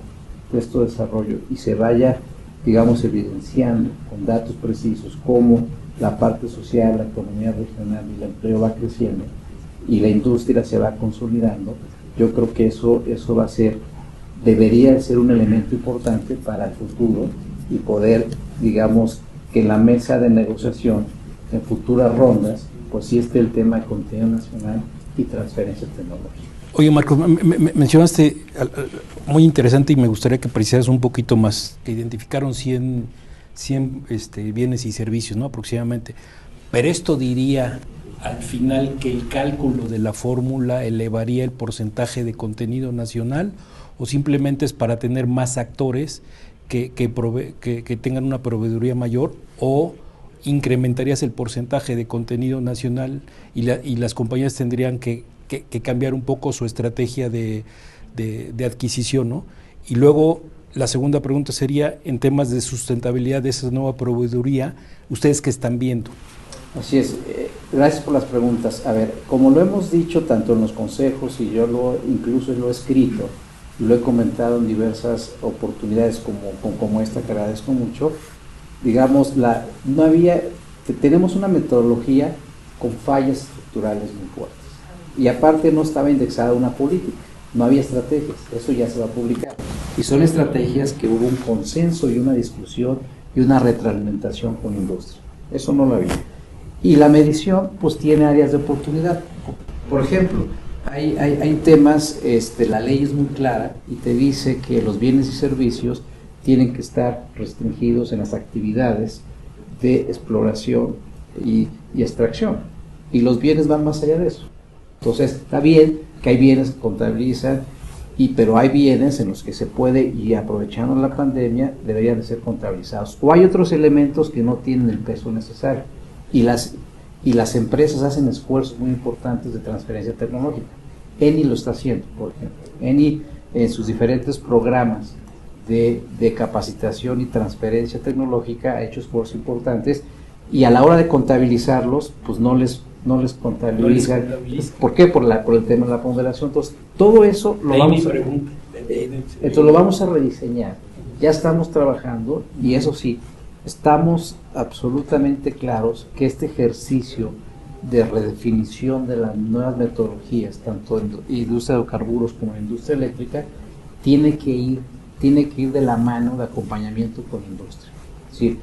de este desarrollo y se vaya, digamos, evidenciando con datos precisos cómo la parte social, la economía regional y el empleo va creciendo y la industria se va consolidando, yo creo que eso debería ser un elemento importante para el futuro y poder, digamos, que en la mesa de negociación, en futuras rondas, pues sí esté el tema de contenido nacional y transferencia tecnológica. Oye, Marcos, mencionaste muy interesante y me gustaría que precisaras un poquito más, que identificaron 100 bienes y servicios, ¿no? Aproximadamente. Pero esto diría al final que el cálculo de la fórmula elevaría el porcentaje de contenido nacional, o simplemente es para tener más actores que tengan una proveeduría mayor, o incrementarías el porcentaje de contenido nacional y las compañías tendrían que cambiar un poco su estrategia de adquisición, ¿no? Y luego la segunda pregunta sería, en temas de sustentabilidad de esa nueva proveeduría, ¿ustedes qué están viendo? Así es, gracias por las preguntas. A ver, como lo hemos dicho tanto en los consejos, y yo incluso lo he escrito y lo he comentado en diversas oportunidades como esta, que agradezco mucho, digamos, tenemos una metodología con fallas estructurales muy fuertes, y aparte no estaba indexada una política, no había estrategias. Eso ya se va a publicar, y son estrategias que hubo un consenso y una discusión y una retroalimentación con la industria. Eso no lo había. Y la medición pues tiene áreas de oportunidad. Por ejemplo, hay temas, la ley es muy clara y te dice que los bienes y servicios tienen que estar restringidos en las actividades de exploración y extracción, y los bienes van más allá de eso. Entonces está bien que hay bienes que contabilizan, pero hay bienes en los que se puede, y aprovechando la pandemia deberían de ser contabilizados, o hay otros elementos que no tienen el peso necesario, y las empresas hacen esfuerzos muy importantes de transferencia tecnológica. Eni lo está haciendo, por ejemplo. Eni, en sus diferentes programas de capacitación y transferencia tecnológica, ha hecho esfuerzos importantes, y a la hora de contabilizarlos pues no les contabilizan. ¿Por qué? Por el tema de la ponderación. Entonces todo eso lo vamos a rediseñar. Ya estamos trabajando, y eso sí, estamos absolutamente claros que este ejercicio de redefinición de las nuevas metodologías, tanto en industria de hidrocarburos como en industria eléctrica, tiene que ir de la mano de acompañamiento con la industria. Es decir,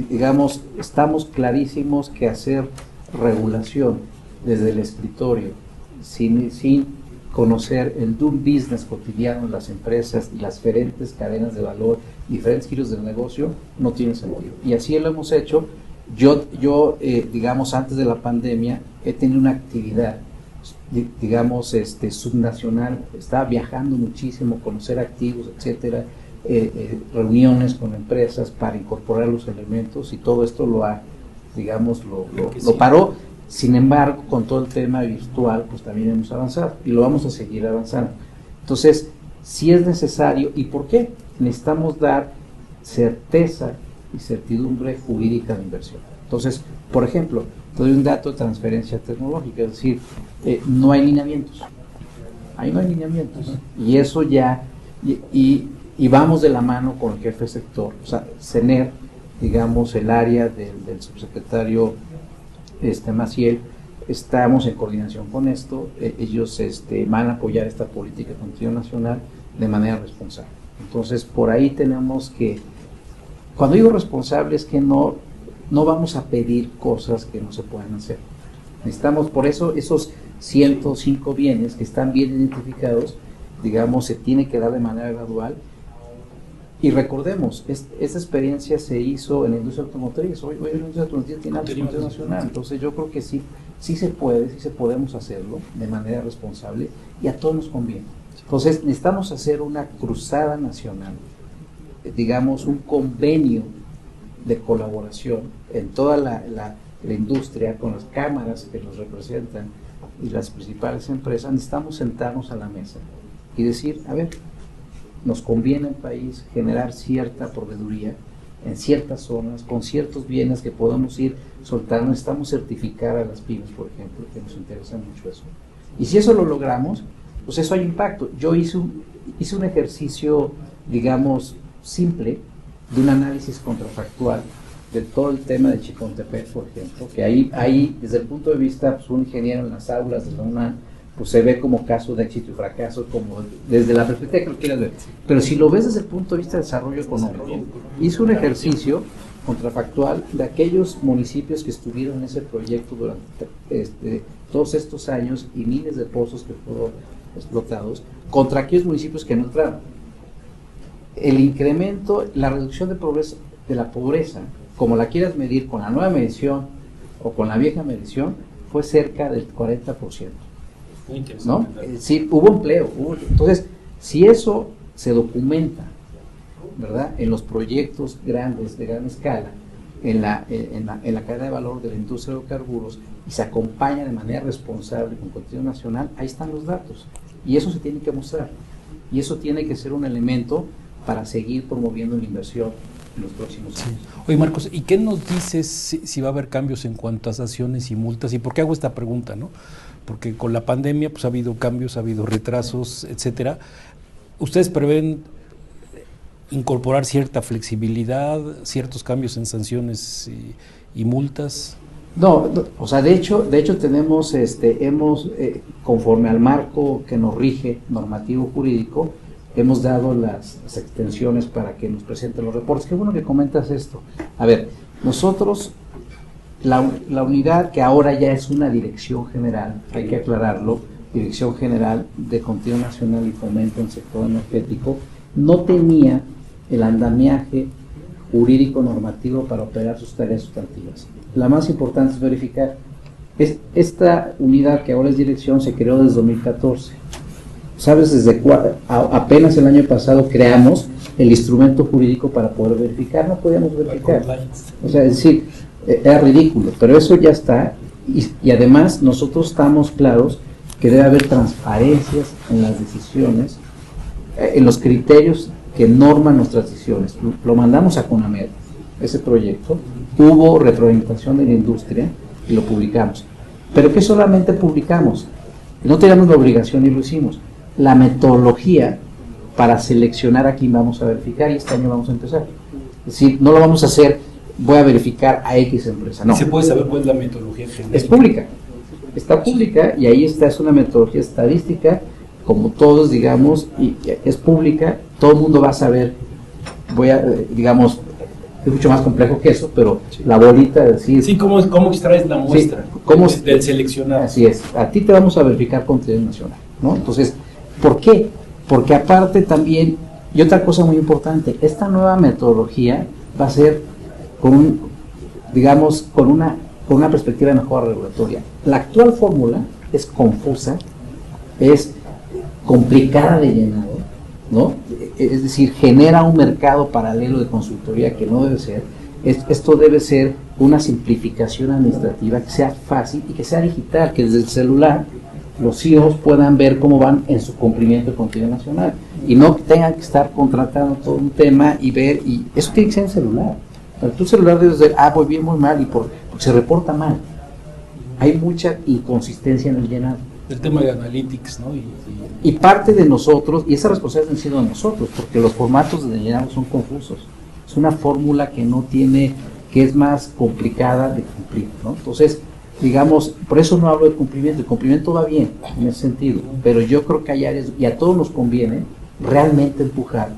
digamos, estamos clarísimos que hacer regulación desde el escritorio sin conocer el doing business cotidiano de las empresas y las diferentes cadenas de valor, diferentes giros del negocio, no tiene sentido. Y así lo hemos hecho. Yo digamos, antes de la pandemia he tenido una actividad, digamos, subnacional. Estaba viajando muchísimo, conocer activos, etcétera, reuniones con empresas para incorporar los elementos, y todo esto lo paró. Sin embargo, con todo el tema virtual, pues también hemos avanzado y lo vamos a seguir avanzando. Entonces, si es necesario, ¿y por qué? Necesitamos dar certeza y certidumbre jurídica de inversión. Entonces, por ejemplo, te doy un dato de transferencia tecnológica, es decir, no hay lineamientos. Ahí no hay lineamientos. Y eso ya, y vamos de la mano con el jefe de sector, o sea, CENER, digamos, el área del subsecretario Maciel, estamos en coordinación con esto. Ellos van a apoyar esta política de contenido nacional de manera responsable. Entonces, por ahí tenemos que, cuando digo responsable, es que no no vamos a pedir cosas que no se puedan hacer. Necesitamos, por eso, esos 105 bienes que están bien identificados, digamos, se tiene que dar de manera gradual. Y recordemos, esta experiencia se hizo en la industria automotriz. Hoy la industria automotriz tiene alto internacional. Entonces yo creo que sí se puede, sí se podemos hacerlo de manera responsable y a todos nos conviene. Entonces necesitamos hacer una cruzada nacional, digamos, un convenio de colaboración en toda la industria, con las cámaras que nos representan y las principales empresas. Necesitamos sentarnos a la mesa y decir, a ver, nos conviene al país generar cierta proveeduría en ciertas zonas, con ciertos bienes que podemos ir soltando. Necesitamos certificar a las pymes, por ejemplo, que nos interesa mucho eso. Y si eso lo logramos, pues eso hay impacto. Yo hice un ejercicio, digamos, simple, de un análisis contrafactual de todo el tema de Chicontepec, por ejemplo, que ahí desde el punto de vista, pues, un ingeniero en las aulas de la UNAM, pues se ve como caso de éxito y fracaso, como desde la perspectiva que lo quieras ver. Pero si lo ves desde el punto de vista de desarrollo económico, hice un ejercicio contrafactual de aquellos municipios que estuvieron en ese proyecto durante todos estos años y miles de pozos que fueron explotados, contra aquellos municipios que no entraron. El incremento, la reducción de la pobreza, como la quieras medir con la nueva medición o con la vieja medición, fue cerca del 40%. Muy interesante. ¿No? Sí, hubo empleo. Entonces, si eso se documenta, ¿verdad?, en los proyectos grandes, de gran escala, en la cadena de valor de la industria de hidrocarburos, y se acompaña de manera responsable con contenido nacional, ahí están los datos. Y eso se tiene que mostrar. Y eso tiene que ser un elemento para seguir promoviendo la inversión en los próximos años. Oye, Marcos, ¿y qué nos dices si va a haber cambios en cuanto a sanciones y multas? ¿Y por qué hago esta pregunta, no? Porque con la pandemia pues ha habido cambios, ha habido retrasos, etcétera. ¿Ustedes prevén incorporar cierta flexibilidad, ciertos cambios en sanciones y multas? No, o sea, de hecho tenemos, hemos, conforme al marco que nos rige, normativo jurídico, hemos dado las extensiones para que nos presenten los reportes. Qué bueno que comentas esto. A ver, nosotros, la unidad que ahora ya es una dirección general, hay que aclararlo, Dirección General de Contenido Nacional y Fomento en el Sector Energético, no tenía el andamiaje jurídico normativo para operar sus tareas sustantivas. La más importante es verificar. Esta unidad que ahora es dirección se creó desde 2014. ¿Sabes desde cuándo? Apenas el año pasado creamos el instrumento jurídico para poder verificar. No podíamos verificar. O sea, es decir, era ridículo, pero eso ya está. Y además nosotros estamos claros que debe haber transparencias en las decisiones, en los criterios que norman nuestras decisiones. Lo mandamos a CONAMED, ese proyecto, hubo retroalimentación de la industria y lo publicamos. Pero ¿qué solamente publicamos? No teníamos la obligación y lo hicimos. La metodología para seleccionar a quién vamos a verificar, y este año vamos a empezar. Es decir, no lo vamos a hacer, voy a verificar a X empresa, no. ¿Se puede saber cuál es la metodología general? Es pública, está pública y ahí está, es una metodología estadística, como todos, digamos, y es pública, todo el mundo va a saber, digamos, es mucho más complejo que eso, pero sí, la bolita de decir... Sí, ¿cómo extraes la muestra del seleccionado? Así es, a ti te vamos a verificar contenido nacional, ¿no? Entonces, ¿por qué? Porque aparte también, y otra cosa muy importante, esta nueva metodología va a ser con una perspectiva de mejora regulatoria. La actual fórmula es confusa, es complicada de llenado, ¿no? Es decir, genera un mercado paralelo de consultoría que no debe ser. Esto debe ser una simplificación administrativa que sea fácil y que sea digital, que desde el celular los CEOs puedan ver cómo van en su cumplimiento de contenido nacional y no tengan que estar contratando todo un tema y ver, y eso tiene que ser en celular. Pero tu celular debe ser, voy bien, muy mal, y porque se reporta mal. Hay mucha inconsistencia en el llenado. El tema de analytics, ¿no? Y parte de nosotros, y esa responsabilidad ha sido de nosotros, porque los formatos de llenado son confusos. Es una fórmula que no tiene, que es más complicada de cumplir, ¿no? Entonces, digamos, por eso no hablo de cumplimiento. El cumplimiento va bien en ese sentido, pero yo creo que hay áreas, y a todos nos conviene realmente empujar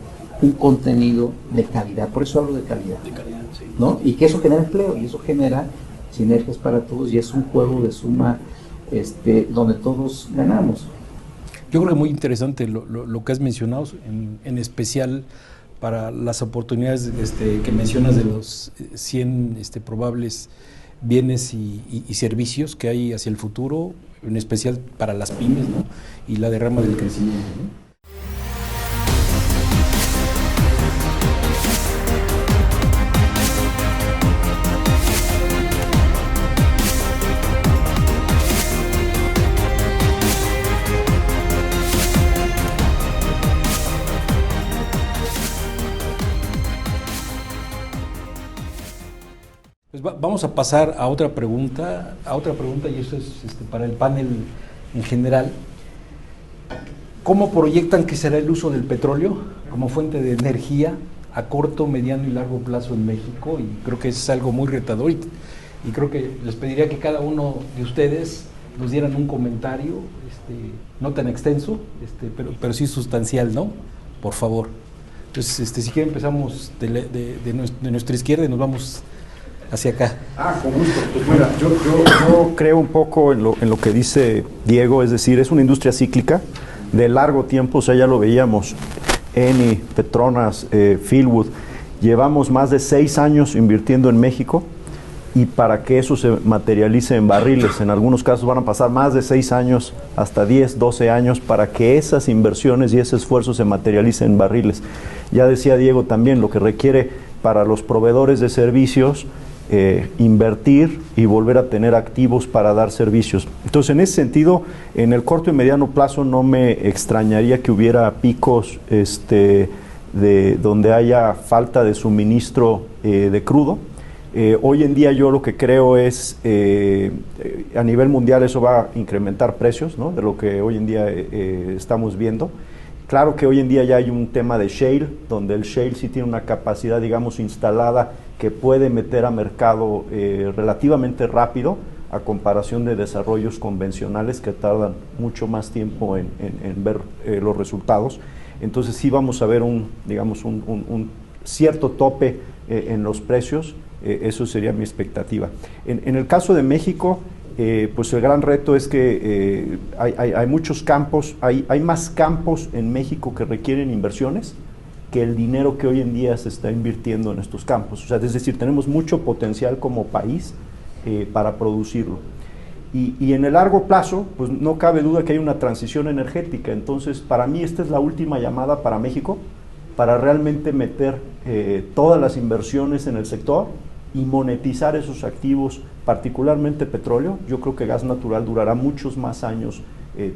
un contenido de calidad. Por eso hablo de calidad. De calidad, sí. ¿no? Y que eso genera empleo y eso genera sinergias para todos y es un juego de suma donde todos ganamos. Yo creo que muy interesante lo que has mencionado, en especial para las oportunidades que mencionas de los 100 probables bienes y servicios que hay hacia el futuro, en especial para las pymes, ¿no? Y la derrama del crecimiento, ¿no? Pues vamos a pasar a otra pregunta y eso es para el panel en general. ¿Cómo proyectan que será el uso del petróleo como fuente de energía a corto, mediano y largo plazo en México? Y creo que es algo muy retador y creo que les pediría que cada uno de ustedes nos dieran un comentario, no tan extenso, pero sí sustancial, ¿no? Por favor. Entonces, si quieren empezamos de nuestra izquierda y nos vamos hacia acá. Con gusto. Pues mira, yo creo un poco en lo que dice Diego, es decir, es una industria cíclica de largo tiempo, o sea, ya lo veíamos, Eni, Petronas, Fieldwood, llevamos más de 6 años invirtiendo en México y para que eso se materialice en barriles, en algunos casos van a pasar más de 6 años, hasta 10, 12 años para que esas inversiones y ese esfuerzo se materialicen en barriles. Ya decía Diego también lo que requiere para los proveedores de servicios, invertir y volver a tener activos para dar servicios. Entonces, en ese sentido, en el corto y mediano plazo no me extrañaría que hubiera picos de donde haya falta de suministro de crudo. Hoy en día yo lo que creo es, a nivel mundial eso va a incrementar precios, ¿no? De lo que hoy en día estamos viendo. Claro que hoy en día ya hay un tema de shale, donde el shale sí tiene una capacidad, digamos, instalada que puede meter a mercado relativamente rápido a comparación de desarrollos convencionales que tardan mucho más tiempo en ver los resultados. Entonces sí vamos a ver un cierto tope en los precios, eso sería mi expectativa. En el caso de México, pues el gran reto es que hay muchos campos, hay más campos en México que requieren inversiones que el dinero que hoy en día se está invirtiendo en estos campos. O sea, es decir, tenemos mucho potencial como país para producirlo. Y en el largo plazo, pues no cabe duda que hay una transición energética. Entonces, para mí esta es la última llamada para México, para realmente meter todas las inversiones en el sector y monetizar esos activos, particularmente petróleo. Yo creo que gas natural durará muchos más años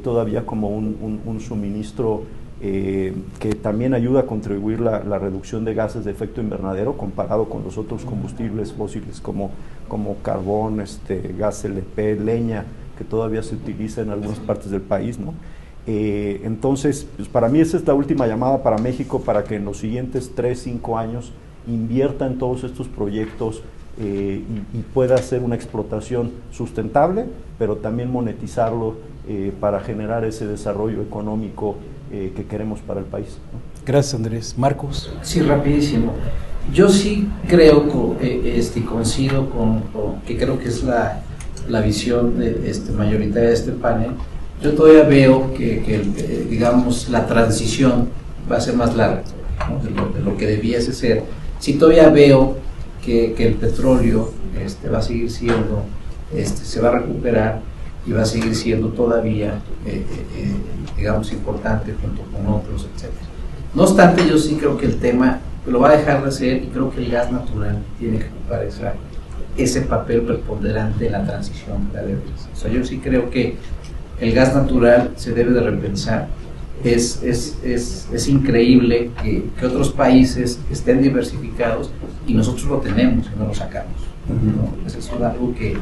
todavía como un suministro que también ayuda a contribuir la reducción de gases de efecto invernadero comparado con los otros combustibles fósiles como carbón, gas LP, leña, que todavía se utiliza en algunas partes del país, ¿no? Entonces, pues para mí esa es la última llamada para México, para que en los siguientes 3-5 años invierta en todos estos proyectos y pueda hacer una explotación sustentable, pero también monetizarlo para generar ese desarrollo económico que queremos para el país, ¿no? Gracias, Andrés. Marcos. Sí, rapidísimo. Yo sí creo, coincido con que creo que es la visión mayoritaria de este panel. Yo todavía veo que digamos, la transición va a ser más larga, ¿no? de lo que debiese ser. Sí, todavía veo que el petróleo va a seguir siendo, se va a recuperar y va a seguir siendo todavía, digamos, importante junto con otros, etc. No obstante, yo sí creo que el tema lo va a dejar de ser y creo que el gas natural tiene que ocupar ese papel preponderante en la transición. O sea, yo sí creo que el gas natural se debe de repensar. Es increíble que otros países estén diversificados y nosotros lo tenemos y no lo sacamos, ¿no? Eso es algo que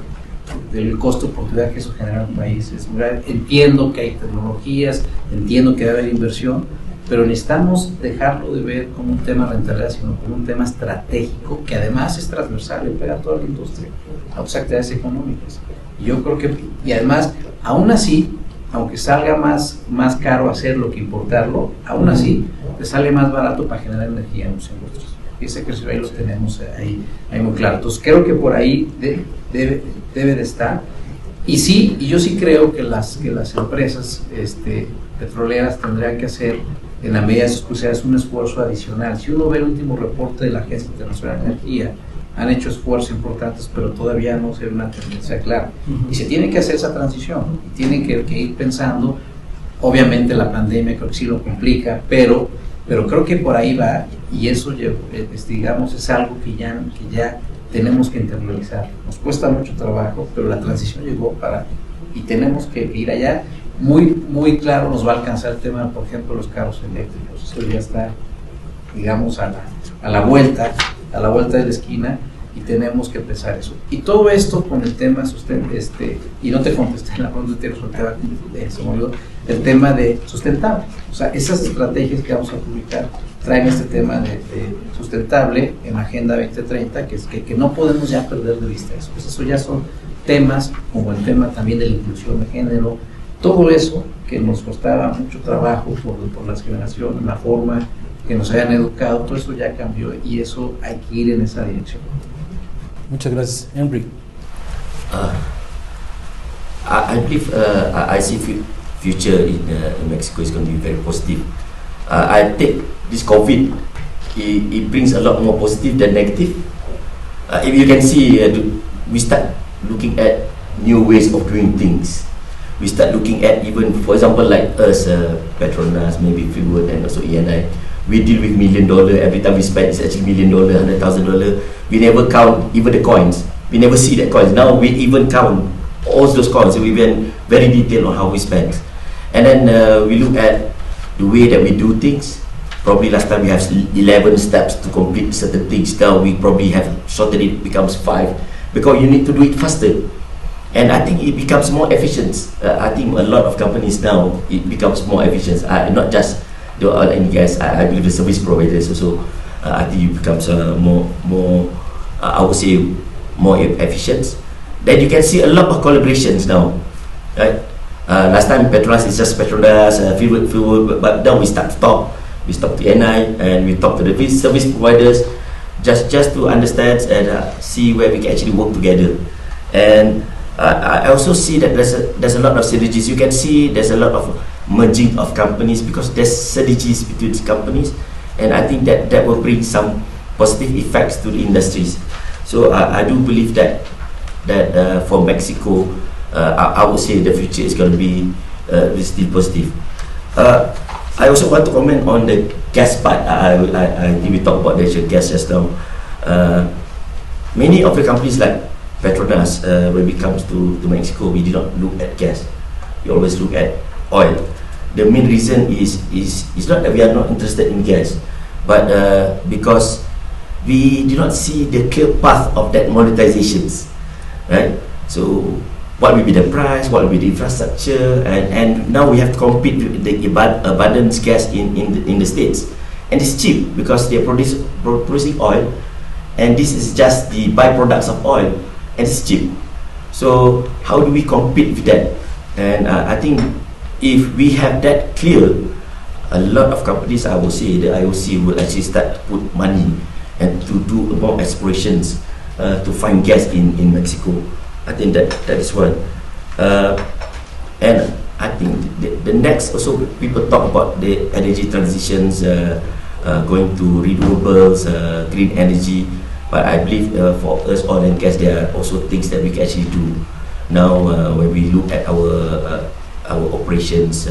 del costo de oportunidad que eso genera en un país es muy grande. Entiendo que hay tecnologías, entiendo que debe haber inversión, pero necesitamos dejarlo de ver como un tema de rentabilidad, sino como un tema estratégico que además es transversal y pega a toda la industria, a otras actividades económicas. Y yo creo que, y además, aún así, aunque salga más caro hacerlo que importarlo, aún así te sale más barato para generar energía en los industrias. ese ejercicio ahí lo tenemos ahí muy claro. Entonces creo que por ahí debe de estar. Y sí, y yo sí creo que las empresas petroleras tendrían que hacer, en la medida de sus posibilidades, un esfuerzo adicional. Si uno ve el último reporte de la Agencia Internacional de Energía, han hecho esfuerzos importantes, pero todavía no se ve una tendencia clara. Y se tiene que hacer esa transición, y tienen que ir pensando. Obviamente la pandemia creo que sí lo complica, pero creo que por ahí va, y eso digamos es algo que ya tenemos que internalizar. Nos cuesta mucho trabajo, pero la transición llegó y tenemos que ir allá. Muy claro nos va a alcanzar el tema, por ejemplo, los carros eléctricos. Eso ya está, digamos, a la vuelta de la esquina, y tenemos que pensar eso. Y todo esto con el tema y no te contesté en la pregunta el tema de sustentable. O sea, esas estrategias que vamos a publicar traen este tema de sustentable en la Agenda 2030, que no podemos ya perder de vista eso. Pues eso ya son temas como el tema también de la inclusión de género, todo eso que nos costaba mucho trabajo por las generaciones, la forma que nos hayan educado, todo eso ya cambió, y eso hay que ir en esa dirección. Muchas gracias. Henry. I believe I see future in Mexico is going to be very positive. I think this COVID, it brings a lot more positive than negative. If you can see, we start looking at new ways of doing things. We start looking at, even, for example, like us, Petronas, maybe Freewood, and also E&I. We deal with $1 million. Every time we spend, it's actually $1 million, $100,000. We never count even the coins. We never see the coins. Now we even count all those coins. So we've been very detailed on how we spend. And then we look at the way that we do things. Probably last time we have 11 steps to complete certain things. Now we probably have shortened it, becomes 5, because you need to do it faster. And I think it becomes more efficient. I think a lot of companies now, it becomes more efficient. Not just the oil and gas, I believe the service providers also, I think it becomes more I would say, more efficient. Then you can see a lot of collaborations now, right? Last time Petronas is just Petronas, Freewood, but now we start to talk. We talk to NI and we talk to the service providers, just to understand and see where we can actually work together. And I also see that there's a lot of synergies. You can see there's a lot of merging of companies because there's synergies between these companies, and I think that will bring some positive effects to the industries. So I do believe that for Mexico, I would say the future is going to be still positive. I also want to comment on the gas part. I think we talked about natural gas just now. Many of the companies like Petronas, when it comes to Mexico, we do not look at gas. We always look at oil. The main reason is not that we are not interested in gas, but because we do not see the clear path of that monetizations, right? So what will be the price, what will be the infrastructure, and now we have to compete with the abundant gas in the States. And it's cheap because they are producing oil, and this is just the byproducts of oil, and it's cheap. So how do we compete with that? And I think if we have that clear, a lot of companies, I would say, the IOC will actually start to put money and to do more explorations to find gas in Mexico. I think that is one. And I think the next, also people talk about the energy transitions, going to renewables, green energy. But I believe for us, oil and gas, there are also things that we can actually do. Now, when we look at our operations,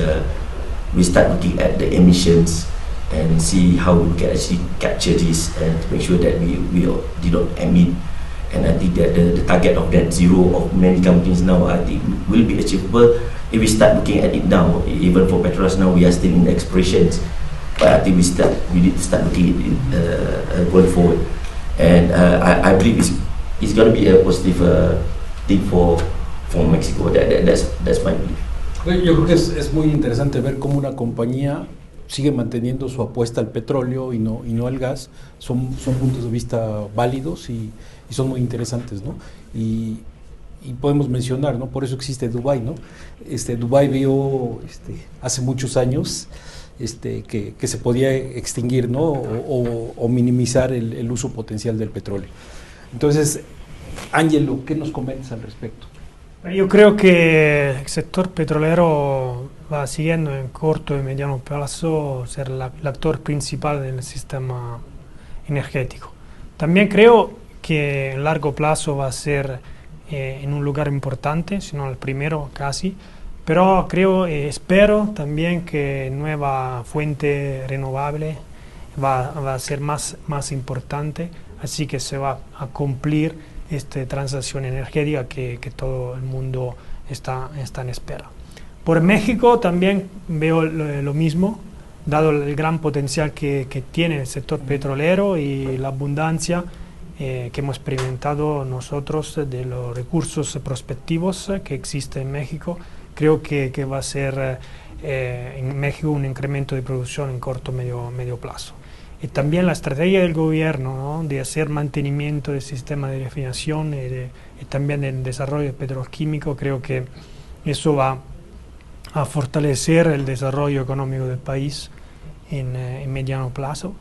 we start looking at the emissions and see how we can actually capture this and to make sure that we do not emit. And I think that the target of net zero of many companies now, I think, will be achievable if we start looking at it now. Even for Petronas now, we are still in explorations, but I think we need to start looking at it going forward. And I believe it's going to be a positive thing for Mexico. That's my belief. Yo creo que es muy interesante ver cómo una compañía sigue manteniendo su apuesta al petróleo y no al gas. Son puntos de vista válidos y son muy interesantes, ¿no? Y podemos mencionar, ¿no? Por eso existe Dubái, ¿no? Dubái vio hace muchos años que se podía extinguir, ¿no? o minimizar el uso potencial del petróleo. Entonces, Ángelo, ¿qué nos comentas al respecto? Yo creo que el sector petrolero va siguiendo en corto y mediano plazo ser el actor principal del sistema energético. También creo que en largo plazo va a ser en un lugar importante, si no el primero casi, pero espero también que nueva fuente renovable va a ser más importante, así que se va a cumplir esta transición energética que todo el mundo está en espera. Por México también veo lo mismo, dado el gran potencial que tiene el sector petrolero y la abundancia que hemos experimentado nosotros de los recursos prospectivos que existen en México. Creo que va a ser en México un incremento de producción en corto medio plazo. Y también la estrategia del gobierno, ¿no? De hacer mantenimiento del sistema de refinación y también el desarrollo petroquímico, creo que eso va a fortalecer el desarrollo económico del país en mediano plazo.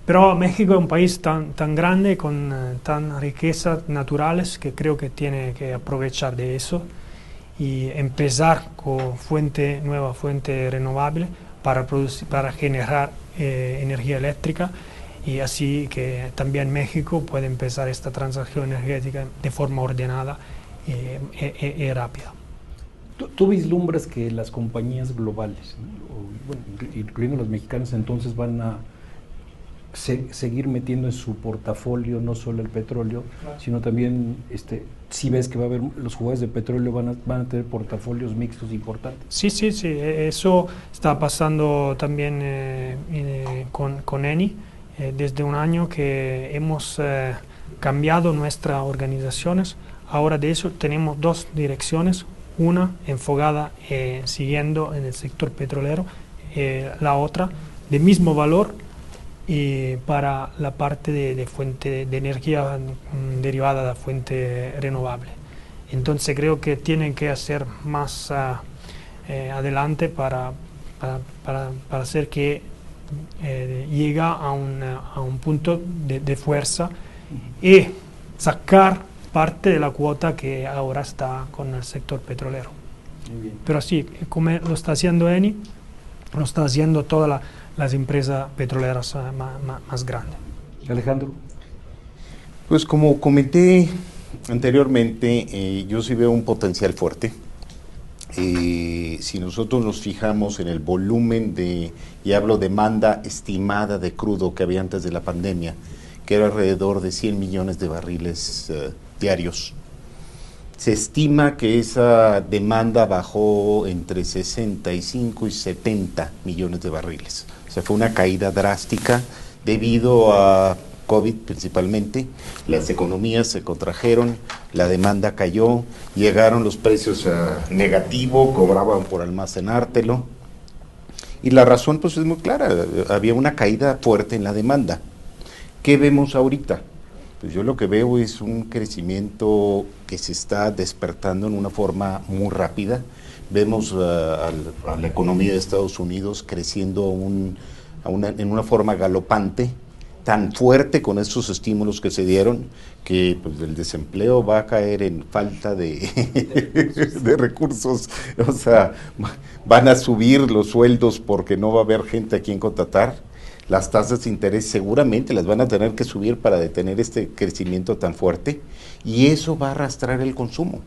Pero México es un país tan grande, con tan riquezas naturales, que creo que tiene que aprovechar de eso y empezar con nueva fuente renovable para generar energía eléctrica, y así que también México puede empezar esta transición energética de forma ordenada y rápida. ¿Tú vislumbras que las compañías globales, ¿no? Incluyendo los mexicanos, entonces van a seguir metiendo en su portafolio no solo el petróleo, sino también si ves que va a haber los jugadores de petróleo van a tener portafolios mixtos importantes? Sí, eso está pasando también con Eni. Desde un año que hemos cambiado nuestras organizaciones. Ahora de eso tenemos dos direcciones, una enfocada siguiendo en el sector petrolero, la otra de mismo valor y para la parte de fuente de energía derivada de fuente renovable. Entonces creo que tienen que hacer más adelante para hacer que llegue a un punto de fuerza y sacar parte de la cuota que ahora está con el sector petrolero. Pero sí, como lo está haciendo Eni, lo está haciendo todas las empresas petroleras más grandes. Alejandro. Pues como comenté anteriormente, yo sí veo un potencial fuerte. Si nosotros nos fijamos en el volumen y hablo demanda estimada de crudo que había antes de la pandemia, que era alrededor de 100 millones de barriles diarios. Se estima que esa demanda bajó entre 65 y 70 millones de barriles. O sea, fue una caída drástica debido a COVID principalmente. Las economías se contrajeron, la demanda cayó, llegaron los precios a negativo, cobraban por almacenártelo. Y la razón pues es muy clara, había una caída fuerte en la demanda. ¿Qué vemos ahorita? Pues yo lo que veo es un crecimiento que se está despertando en una forma muy rápida. Vemos a la economía de Estados Unidos creciendo en una forma galopante, tan fuerte con estos estímulos que se dieron, que pues, el desempleo va a caer en falta de recursos. O sea, van a subir los sueldos porque no va a haber gente a quien contratar. Las tasas de interés seguramente las van a tener que subir para detener este crecimiento tan fuerte, y eso va a arrastrar el consumo.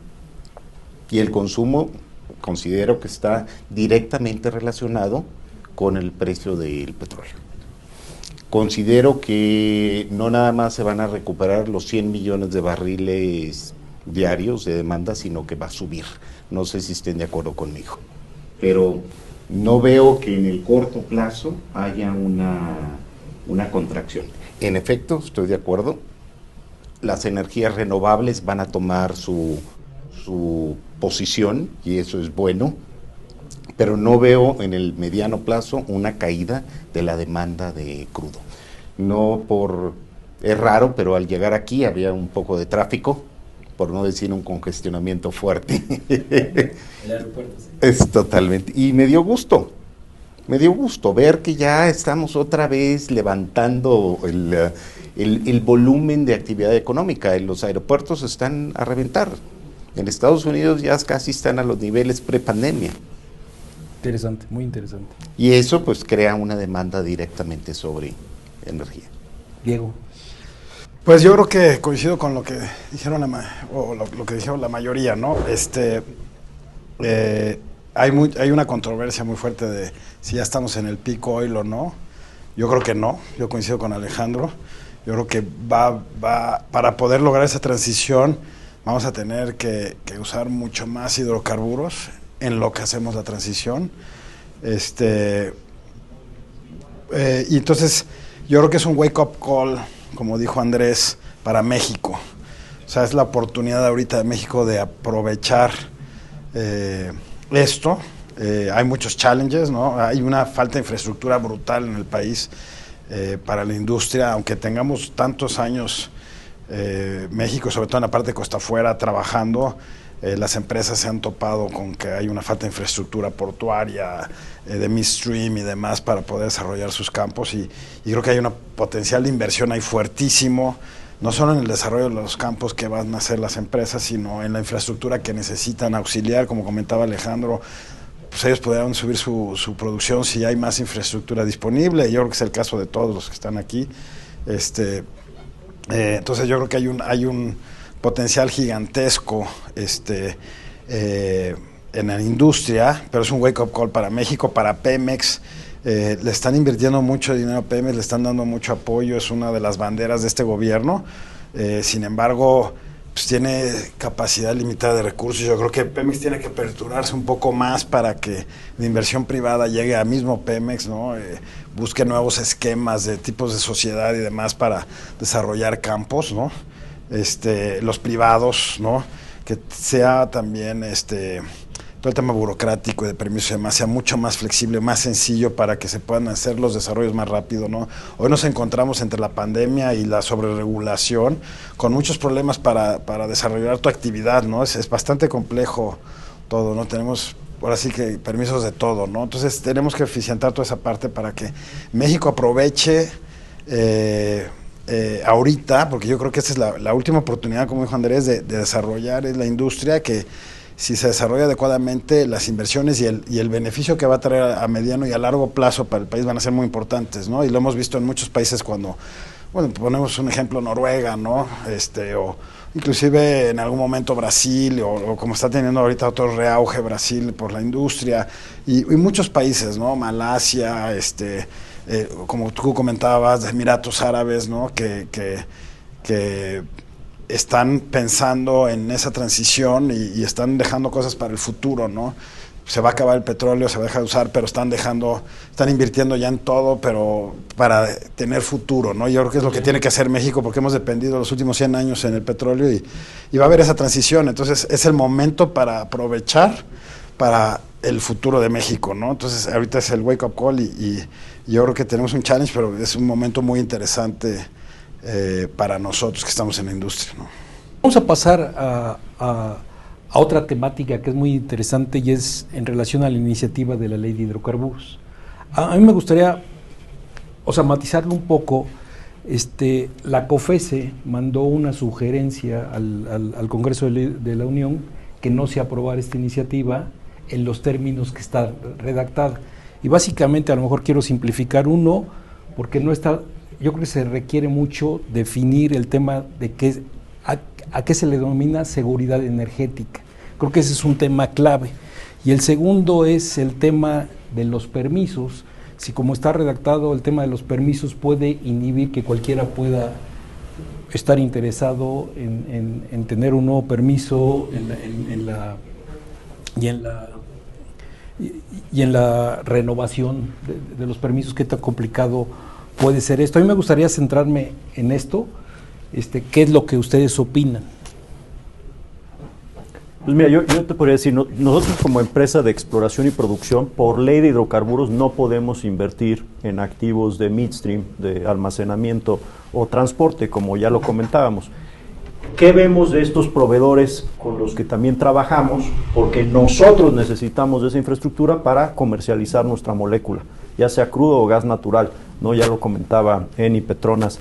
Y el consumo considero que está directamente relacionado con el precio del petróleo. Considero que no nada más se van a recuperar los 100 millones de barriles diarios de demanda, sino que va a subir. No sé si estén de acuerdo conmigo. Pero no veo que en el corto plazo haya una contracción. En efecto, estoy de acuerdo, las energías renovables van a tomar su posición, y eso es bueno, pero no veo en el mediano plazo una caída de la demanda de crudo. Es raro, pero al llegar aquí había un poco de tráfico, por no decir un congestionamiento fuerte. El aeropuerto, sí. Es totalmente. Y me dio gusto, Me dio gusto ver que ya estamos otra vez levantando el volumen de actividad económica. Los aeropuertos están a reventar. En Estados Unidos ya casi están a los niveles prepandemia. Interesante, muy interesante. Y eso pues crea una demanda directamente sobre energía. Diego. Pues yo creo que coincido con lo que dijeron lo que dijeron la mayoría, ¿no? Hay una controversia muy fuerte de si ya estamos en el peak oil o no. Yo creo que no. Yo coincido con Alejandro. Yo creo que para poder lograr esa transición vamos a tener que usar mucho más hidrocarburos en lo que hacemos la transición. Y entonces yo creo que es un wake-up call, como dijo Andrés, para México. O sea, es la oportunidad ahorita de México de aprovechar esto. Hay muchos challenges, ¿no? Hay una falta de infraestructura brutal en el país para la industria, aunque tengamos tantos años México, sobre todo en la parte de costa afuera, trabajando. Las empresas se han topado con que hay una falta de infraestructura portuaria, de midstream y demás para poder desarrollar sus campos y creo que hay un potencial de inversión ahí fuertísimo, no solo en el desarrollo de los campos que van a hacer las empresas, sino en la infraestructura que necesitan auxiliar, como comentaba Alejandro. Pues ellos podrían subir su producción si hay más infraestructura disponible. Yo creo que es el caso de todos los que están aquí. Entonces yo creo que hay un potencial gigantesco en la industria, pero es un wake-up call para México, para Pemex. Le están invirtiendo mucho dinero a Pemex, le están dando mucho apoyo, es una de las banderas de este gobierno. Sin embargo, pues tiene capacidad limitada de recursos. Yo creo que Pemex tiene que aperturarse un poco más para que la inversión privada llegue a mismo Pemex, ¿no? Busque nuevos esquemas de tipos de sociedad y demás para desarrollar campos, ¿no? Los privados, ¿no? Que sea también todo el tema burocrático y de permisos y demás sea mucho más flexible, más sencillo para que se puedan hacer los desarrollos más rápido, ¿no? Hoy nos encontramos entre la pandemia y la sobreregulación con muchos problemas para desarrollar tu actividad, ¿no? Es bastante complejo todo, ¿no? Tenemos ahora sí que permisos de todo, ¿no? Entonces tenemos que eficientar toda esa parte para que México aproveche ahorita, porque yo creo que esta es la última oportunidad, como dijo Andrés, de desarrollar la industria, que si se desarrolla adecuadamente, las inversiones y el beneficio que va a traer a mediano y a largo plazo para el país van a ser muy importantes, ¿no? Y lo hemos visto en muchos países cuando, bueno, ponemos un ejemplo, Noruega, ¿no? O inclusive en algún momento Brasil, o como está teniendo ahorita otro reauge Brasil por la industria, y muchos países, ¿no? Malasia, como tú comentabas, Emiratos Árabes, ¿no? Que están pensando en esa transición y están dejando cosas para el futuro, ¿no? Se va a acabar el petróleo, se va a dejar de usar, pero están invirtiendo ya en todo, pero para tener futuro, ¿no? Yo creo que es lo que tiene que hacer México, porque hemos dependido los últimos 100 años en el petróleo y va a haber esa transición. Entonces es el momento para aprovechar para el futuro de México, ¿no? Entonces ahorita es el wake up call y yo creo que tenemos un challenge, pero es un momento muy interesante para nosotros que estamos en la industria, ¿no? Vamos a pasar a otra temática que es muy interesante y es en relación a la iniciativa de la ley de hidrocarburos. A mí me gustaría, matizarlo un poco. La COFESE mandó una sugerencia al Congreso de la Unión que no se aprobara esta iniciativa en los términos que está redactada. Y básicamente, a lo mejor quiero simplificar uno, porque no está. Yo creo que se requiere mucho definir el tema de a qué se le denomina seguridad energética. Creo que ese es un tema clave. Y el segundo es el tema de los permisos. Si como está redactado el tema de los permisos puede inhibir que cualquiera pueda estar interesado en tener un nuevo permiso y en la renovación de los permisos, qué tan complicado puede ser esto. A mí me gustaría centrarme en esto, ¿qué es lo que ustedes opinan? Pues mira, yo te podría decir, nosotros como empresa de exploración y producción, por ley de hidrocarburos, no podemos invertir en activos de midstream, de almacenamiento o transporte, como ya lo comentábamos. ¿qué vemos de estos proveedores con los que también trabajamos? Porque nosotros necesitamos de esa infraestructura para comercializar nuestra molécula, ya sea crudo o gas natural, ¿no? Ya lo comentaba Eni, Petronas,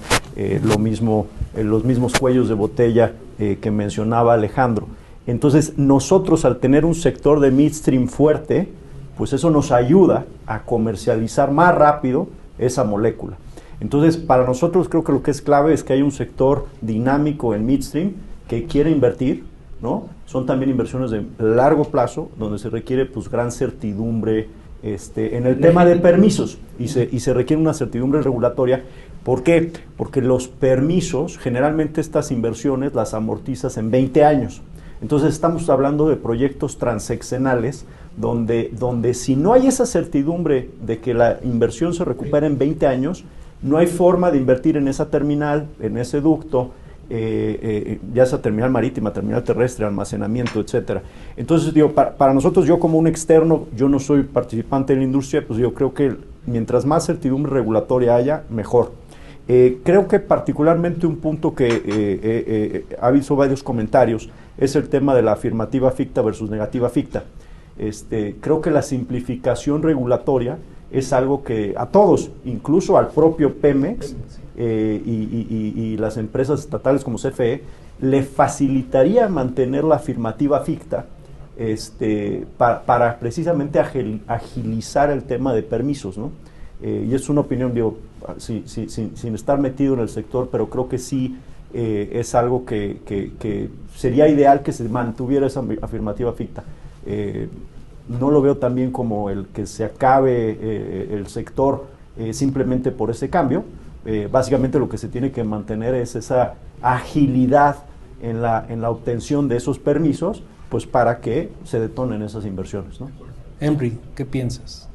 lo mismo, los mismos cuellos de botella que mencionaba Alejandro. Entonces, nosotros al tener un sector de midstream fuerte, pues eso nos ayuda a comercializar más rápido esa molécula. Entonces, para nosotros creo que lo que es clave es que hay un sector dinámico en midstream que quiere invertir, ¿no? Son también inversiones de largo plazo, donde se requiere pues gran certidumbre en el tema de permisos y se requiere una certidumbre regulatoria. ¿Por qué? Porque los permisos, generalmente estas inversiones las amortizas en 20 años. Entonces estamos hablando de proyectos transeccionales donde si no hay esa certidumbre de que la inversión se recupera en 20 años, no hay forma de invertir en esa terminal, en ese ducto, ya sea terminal marítima, terminal terrestre, almacenamiento, etcétera. Entonces, digo, para nosotros, yo como un externo, yo no soy participante en la industria, pues yo creo que mientras más certidumbre regulatoria haya, mejor. Creo que particularmente un punto que ha visto varios comentarios es el tema de la afirmativa ficta versus negativa ficta. Creo que la simplificación regulatoria es algo que a todos, incluso al propio Pemex y las empresas estatales como CFE, le facilitaría mantener la afirmativa ficta para precisamente agilizar el tema de permisos, ¿no? Y es una opinión, digo, sin estar metido en el sector, pero creo que sí es algo que sería ideal que se mantuviera esa afirmativa ficta. No lo veo también como el que se acabe el sector simplemente por ese cambio. Básicamente lo que se tiene que mantener es esa agilidad en la obtención de esos permisos, pues para que se detonen esas inversiones, ¿no? Henry, ¿qué piensas?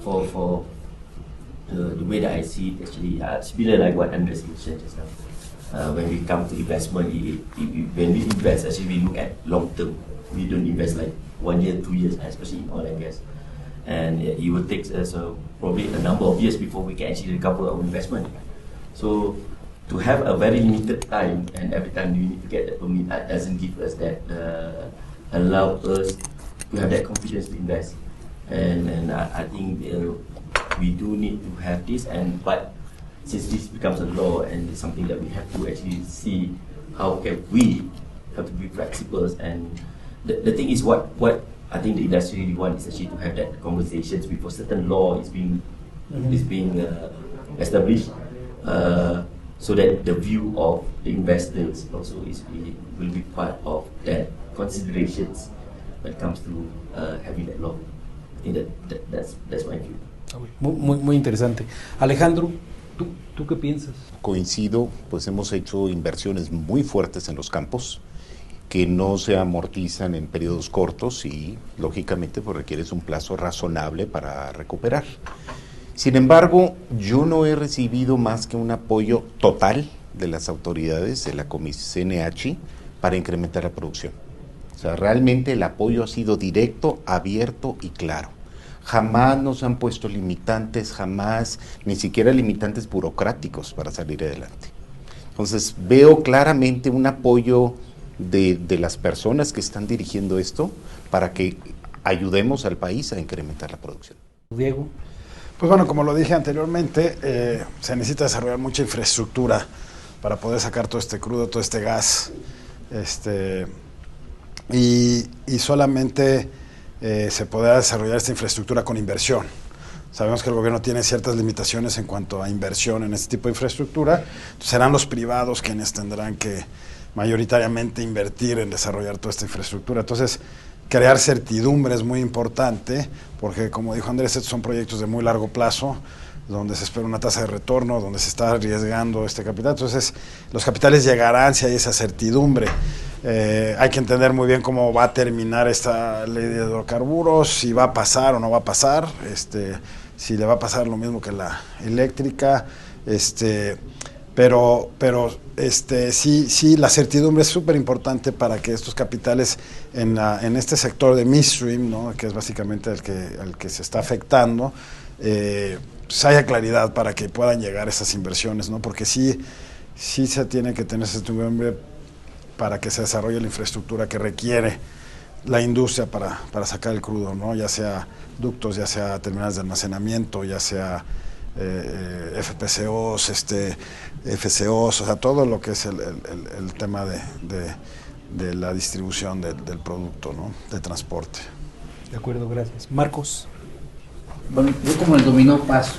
For the way that I see it, actually, it's really like what Andres mentioned just now. When we come to investment, when we invest, actually we look at long term. We don't invest like 1 year, 2 years, especially in oil and gas. And it will take us probably a number of years before we can actually recover our investment. So to have a very limited time, and every time we need to get that permit, doesn't give us that, allow us to have that confidence to invest. And I think we do need to have this, but since this becomes a law and it's something that we have to actually see how can we have to be flexible. And the thing is what I think the industry really wants is actually to have that conversations before certain law is being established, so that the view of the investors also will be part of that considerations when it comes to having that law. I think that's my view. Muy interesante. Alejandro, ¿tú qué piensas? Coincido, pues hemos hecho inversiones muy fuertes en los campos que no se amortizan en periodos cortos y, lógicamente, pues requieres un plazo razonable para recuperar. Sin embargo, yo no he recibido más que un apoyo total de las autoridades de la CNH para incrementar la producción. O sea, realmente el apoyo ha sido directo, abierto y claro. Jamás nos han puesto limitantes, jamás, ni siquiera limitantes burocráticos para salir adelante. Entonces, veo claramente un apoyo de las personas que están dirigiendo esto para que ayudemos al país a incrementar la producción. Diego. Pues bueno, como lo dije anteriormente, se necesita desarrollar mucha infraestructura para poder sacar todo este crudo, todo este gas, y solamente se podrá desarrollar esta infraestructura con inversión. Sabemos que el gobierno tiene ciertas limitaciones en cuanto a inversión en este tipo de infraestructura, entonces serán los privados quienes tendrán que mayoritariamente invertir en desarrollar toda esta infraestructura. Entonces, crear certidumbre es muy importante, porque como dijo Andrés, estos son proyectos de muy largo plazo, donde se espera una tasa de retorno, donde se está arriesgando este capital. Entonces, los capitales llegarán si hay esa certidumbre. Hay que entender muy bien cómo va a terminar esta ley de hidrocarburos, si va a pasar o no va a pasar, si le va a pasar lo mismo que la eléctrica, pero sí, la certidumbre es súper importante para que estos capitales en este sector de midstream, ¿no?, que es básicamente el que se está afectando, pues haya claridad para que puedan llegar esas inversiones, ¿no? Porque sí sí se tiene que tener esa certidumbre para que se desarrolle la infraestructura que requiere la industria para sacar el crudo, ¿no? Ya sea ductos, ya sea terminales de almacenamiento, ya sea FPCOs, FCOs, o sea, todo lo que es el tema de la distribución del producto, ¿no? De transporte. De acuerdo, gracias. Marcos. Bueno, yo como el dominó paso.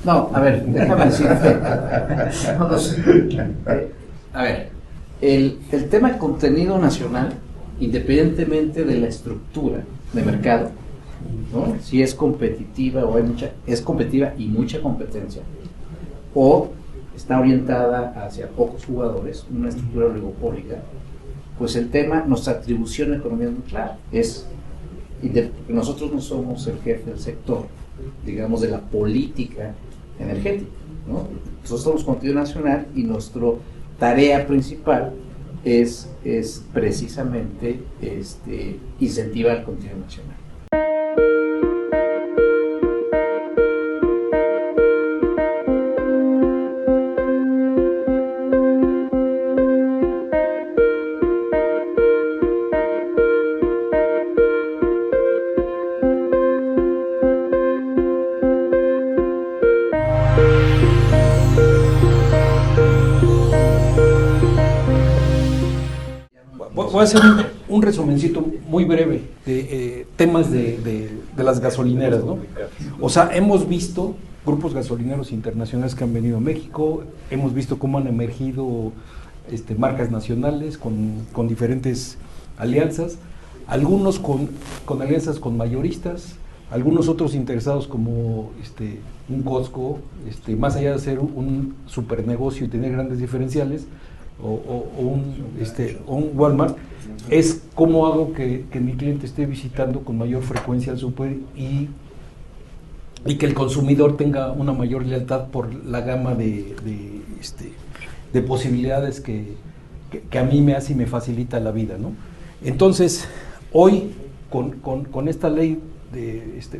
No, a ver, déjame decirte. A ver, el tema de contenido nacional, independientemente de la estructura de mercado, ¿no? Si es competitiva o es competitiva y mucha competencia, o está orientada hacia pocos jugadores, una estructura oligopólica, pues el tema, nuestra atribución a la economía es muy clara. Nosotros no somos el jefe del sector, digamos, de la política energética, ¿no? Nosotros somos contenido nacional y nuestra tarea principal es precisamente incentivar el contenido nacional. Voy a hacer un resumencito muy breve de temas de las gasolineras, ¿no? O sea, hemos visto grupos gasolineros internacionales que han venido a México, hemos visto cómo han emergido marcas nacionales con diferentes alianzas, algunos con alianzas con mayoristas, algunos otros interesados como un Costco, más allá de ser un super negocio y tener grandes diferenciales, o un Walmart, es cómo hago que mi cliente esté visitando con mayor frecuencia el súper y que el consumidor tenga una mayor lealtad por la gama de posibilidades que a mí me hace y me facilita la vida, ¿no? Entonces, hoy, con esta ley,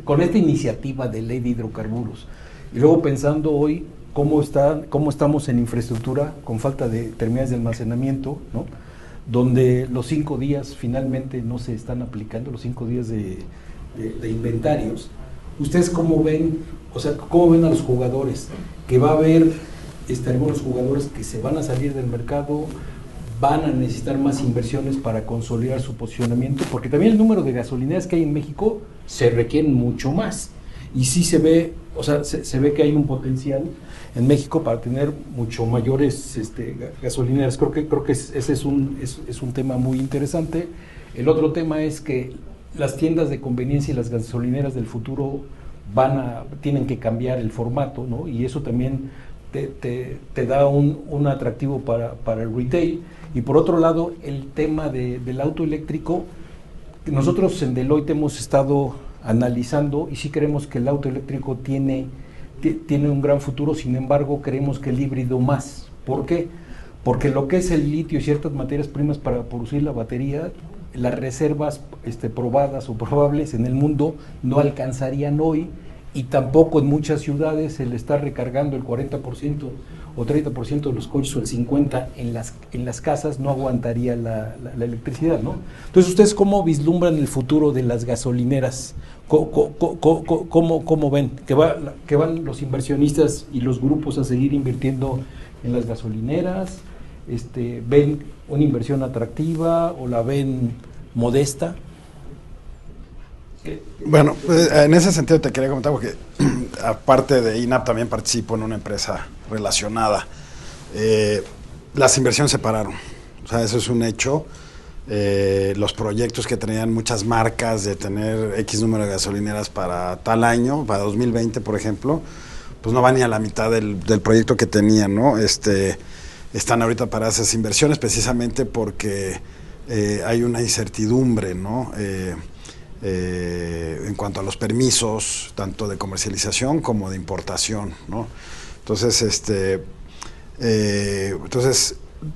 con esta iniciativa de ley de hidrocarburos, y luego pensando hoy cómo estamos en infraestructura con falta de terminales de almacenamiento, ¿no? Donde los 5 días finalmente no se están aplicando, los 5 días de inventarios. ¿Ustedes cómo ven, cómo ven a los jugadores? Que va a haber algunos jugadores que se van a salir del mercado, van a necesitar más inversiones para consolidar su posicionamiento, porque también el número de gasolineras que hay en México se requieren mucho más. Y sí se ve, se ve que hay un potencial en México para tener mucho mayores gasolineras. Creo que ese es un tema muy interesante. El otro tema es que las tiendas de conveniencia y las gasolineras del futuro tienen que cambiar el formato, ¿no? Y eso también te da un atractivo para el retail. Y por otro lado, el tema del auto eléctrico, nosotros en Deloitte hemos estado analizando y sí creemos que el auto eléctrico tiene un gran futuro, sin embargo creemos que el híbrido más. ¿Por qué? Porque lo que es el litio y ciertas materias primas para producir la batería, las reservas probadas o probables en el mundo no alcanzarían hoy, y tampoco en muchas ciudades el estar recargando el 40% o 30% de los coches o el 50% en las casas no aguantaría la electricidad, ¿no? Entonces, ¿ustedes cómo vislumbran el futuro de las gasolineras? ¿Cómo ven? ¿Que van los inversionistas y los grupos a seguir invirtiendo en las gasolineras? ¿Ven una inversión atractiva o la ven modesta? Bueno, en ese sentido te quería comentar porque aparte de INAP también participo en una empresa relacionada. Las inversiones se pararon, o sea, eso es un hecho. Los proyectos que tenían muchas marcas de tener X número de gasolineras para tal año, para 2020 por ejemplo, pues no van ni a la mitad del proyecto que tenían, ¿no? Están ahorita paradas esas inversiones precisamente porque hay una incertidumbre, ¿no? En cuanto a los permisos, tanto de comercialización como de importación, ¿no? Entonces,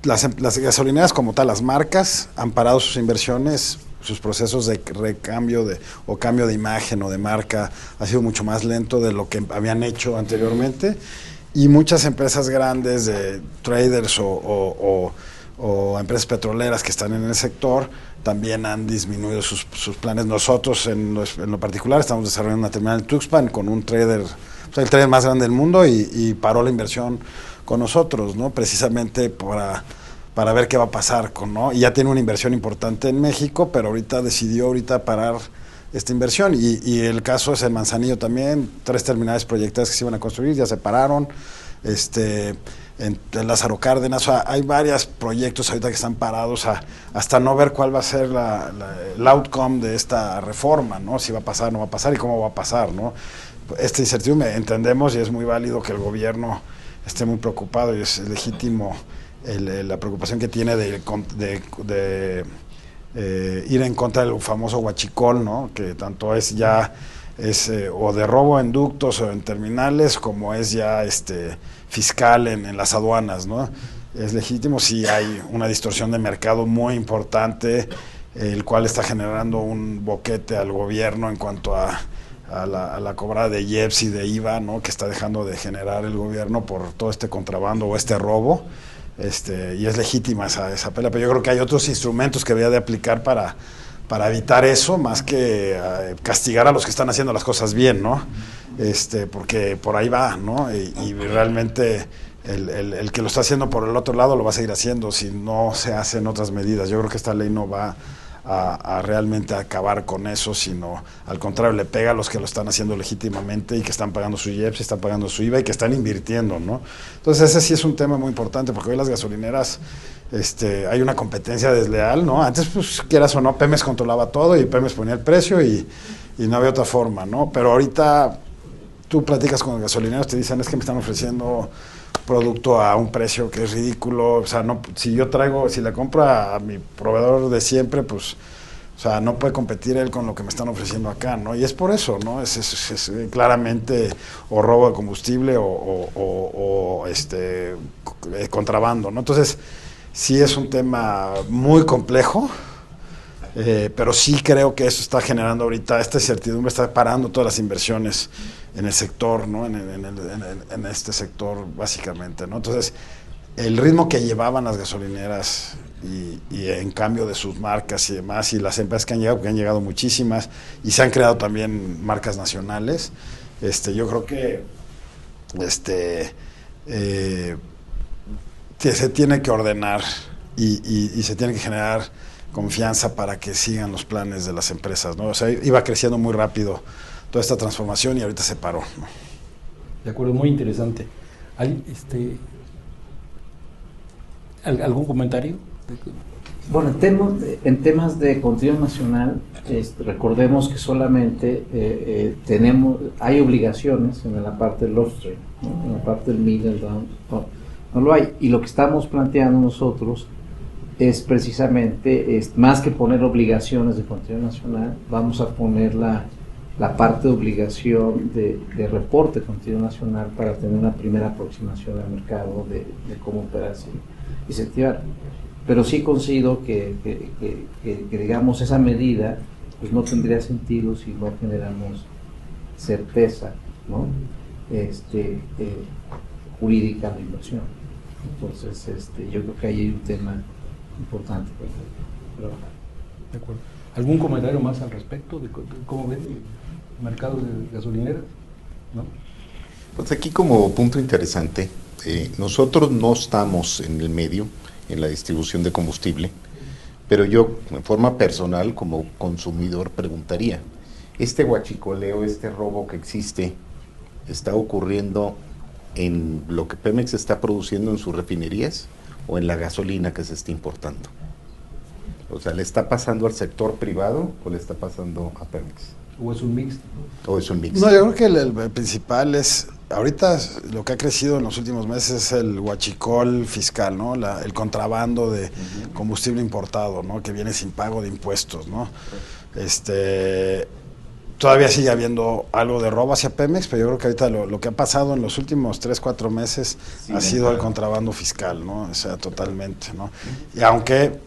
las gasolineras como tal, las marcas, han parado sus inversiones, sus procesos de recambio o cambio de imagen o de marca ha sido mucho más lento de lo que habían hecho anteriormente, y muchas empresas grandes de traders o empresas petroleras que están en el sector también han disminuido sus planes. Nosotros en lo particular estamos desarrollando una terminal en Tuxpan con un trader, o sea, el trader más grande del mundo, y paró la inversión con nosotros, ¿no? Precisamente para ver qué va a pasar ¿no? Y ya tiene una inversión importante en México, pero decidió parar esta inversión, y el caso es el Manzanillo también, 3 terminales proyectadas que se iban a construir, ya se pararon, en Lázaro Cárdenas, o sea, hay varios proyectos ahorita que están parados hasta no ver cuál va a ser el outcome de esta reforma, ¿no? Si va a pasar, no va a pasar y cómo va a pasar, ¿no? Esta incertidumbre, entendemos y es muy válido que el gobierno esté muy preocupado, y es legítimo la preocupación que tiene de ir en contra del famoso huachicol, ¿no? Que tanto es o de robo en ductos o en terminales, como es ya fiscal en las aduanas, ¿no? Es legítimo si hay una distorsión de mercado muy importante, el cual está generando un boquete al gobierno en cuanto a la cobrada de IEPS y de IVA, ¿no? Que está dejando de generar el gobierno por todo este contrabando o este robo. Y es legítima esa pelea, pero yo creo que hay otros instrumentos que había de aplicar para evitar eso, más que castigar a los que están haciendo las cosas bien, ¿no? Porque por ahí va, ¿no? Y realmente el que lo está haciendo por el otro lado lo va a seguir haciendo si no se hacen otras medidas. Yo creo que esta ley no va a realmente acabar con eso, sino al contrario, le pega a los que lo están haciendo legítimamente y que están pagando su IEPS, están pagando su IVA y que están invirtiendo, ¿no? Entonces ese sí es un tema muy importante, porque hoy las gasolineras hay una competencia desleal, ¿no? Antes, pues, quieras o no, Pemex controlaba todo y Pemex ponía el precio y no había otra forma, ¿no? Pero ahorita tú platicas con los gasolineros, te dicen, es que me están ofreciendo producto a un precio que es ridículo, o sea, no, si le compro a mi proveedor de siempre, pues, o sea, no puede competir él con lo que me están ofreciendo acá, ¿no? Y es por eso, ¿no? Es claramente o robo de combustible o contrabando, ¿no? Entonces, sí es un tema muy complejo, pero sí creo que eso está generando ahorita, esta incertidumbre está parando todas las inversiones en el sector, ¿no? En este sector, básicamente, ¿no? Entonces, el ritmo que llevaban las gasolineras y en cambio de sus marcas y demás, y las empresas que han llegado, porque han llegado muchísimas, y se han creado también marcas nacionales, yo creo que se tiene que ordenar y se tiene que generar confianza para que sigan los planes de las empresas, ¿no? O sea, iba creciendo muy rápido toda esta transformación y ahorita se paró, ¿no? De acuerdo, muy interesante. ¿Algún comentario? Bueno, en temas de contenido nacional, recordemos que solamente hay obligaciones en la parte del upstream, ¿no? En la parte del middle down, no lo hay. Y lo que estamos planteando nosotros es precisamente, más que poner obligaciones de contenido nacional, vamos a poner la parte de obligación de reporte de contenido nacional para tener una primera aproximación al mercado de cómo operarse y incentivar. Pero sí considero que digamos, esa medida pues no tendría sentido si no generamos certeza, ¿no? Jurídica de inversión. Entonces, yo creo que ahí hay un tema importante. De acuerdo. ¿Algún comentario más al respecto de cómo ven el mercado de gasolineras? ¿No? Pues aquí, como punto interesante, nosotros no estamos en el medio, en la distribución de combustible, pero yo, en forma personal, como consumidor, preguntaría, ¿este huachicoleo, este robo que existe, está ocurriendo en lo que Pemex está produciendo en sus refinerías o en la gasolina que se está importando? O sea, ¿le está pasando al sector privado o le está pasando a Pemex? ¿O es un mix? ¿O es un mix? No, yo creo que el principal es, ahorita lo que ha crecido en los últimos meses es el huachicol fiscal, ¿no? El contrabando de combustible importado, ¿no? Que viene sin pago de impuestos, ¿no? Todavía sigue habiendo algo de robo hacia Pemex, pero yo creo que ahorita lo que ha pasado en los últimos 3-4 meses ha sido el contrabando fiscal, ¿no? O sea, totalmente, ¿no?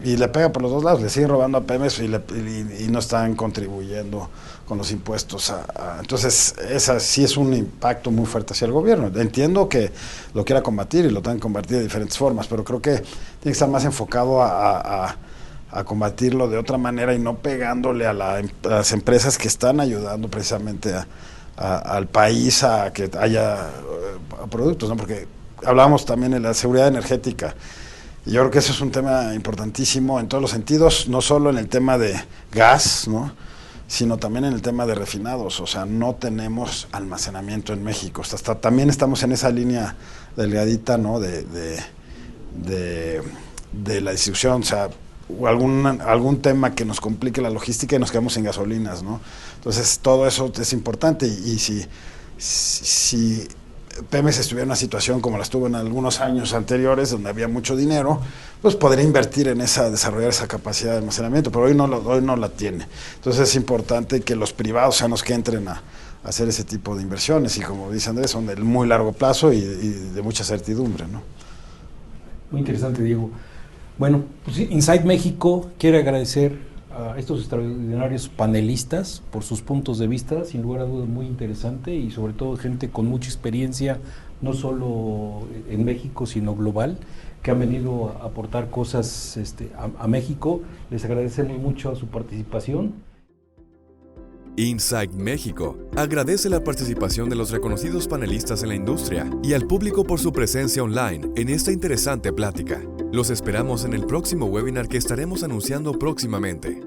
Y le pega por los dos lados, le siguen robando a Pemex y no están contribuyendo con los impuestos. Entonces, esa sí es un impacto muy fuerte hacia el gobierno. Entiendo que lo quiera combatir y lo tengan que combatir de diferentes formas, pero creo que tiene que estar más enfocado a combatirlo de otra manera y no pegándole a las empresas que están ayudando precisamente al país a que haya productos, ¿no? Porque hablábamos también de la seguridad energética. Y yo creo que eso es un tema importantísimo en todos los sentidos, no solo en el tema de gas, ¿no? Sino también en el tema de refinados. O sea, no tenemos almacenamiento en México. También estamos en esa línea delgadita, ¿no? de la distribución, o sea, algún tema que nos complique la logística y nos quedamos sin gasolinas, ¿no? Entonces, todo eso es importante y si Pemex estuviera en una situación como la estuvo en algunos años anteriores, donde había mucho dinero, pues podría invertir en desarrollar esa capacidad de almacenamiento, pero hoy no la tiene. Entonces, es importante que los privados sean los que entren a hacer ese tipo de inversiones y, como dice Andrés, son de muy largo plazo y de mucha certidumbre, ¿no? Muy interesante, Diego. Bueno, pues Inside México quiere agradecer a estos extraordinarios panelistas por sus puntos de vista, sin lugar a dudas muy interesante y sobre todo gente con mucha experiencia, no solo en México, sino global, que han venido a aportar cosas a México. Les agradecemos mucho su participación. Inside México agradece la participación de los reconocidos panelistas en la industria y al público por su presencia online en esta interesante plática. Los esperamos en el próximo webinar que estaremos anunciando próximamente.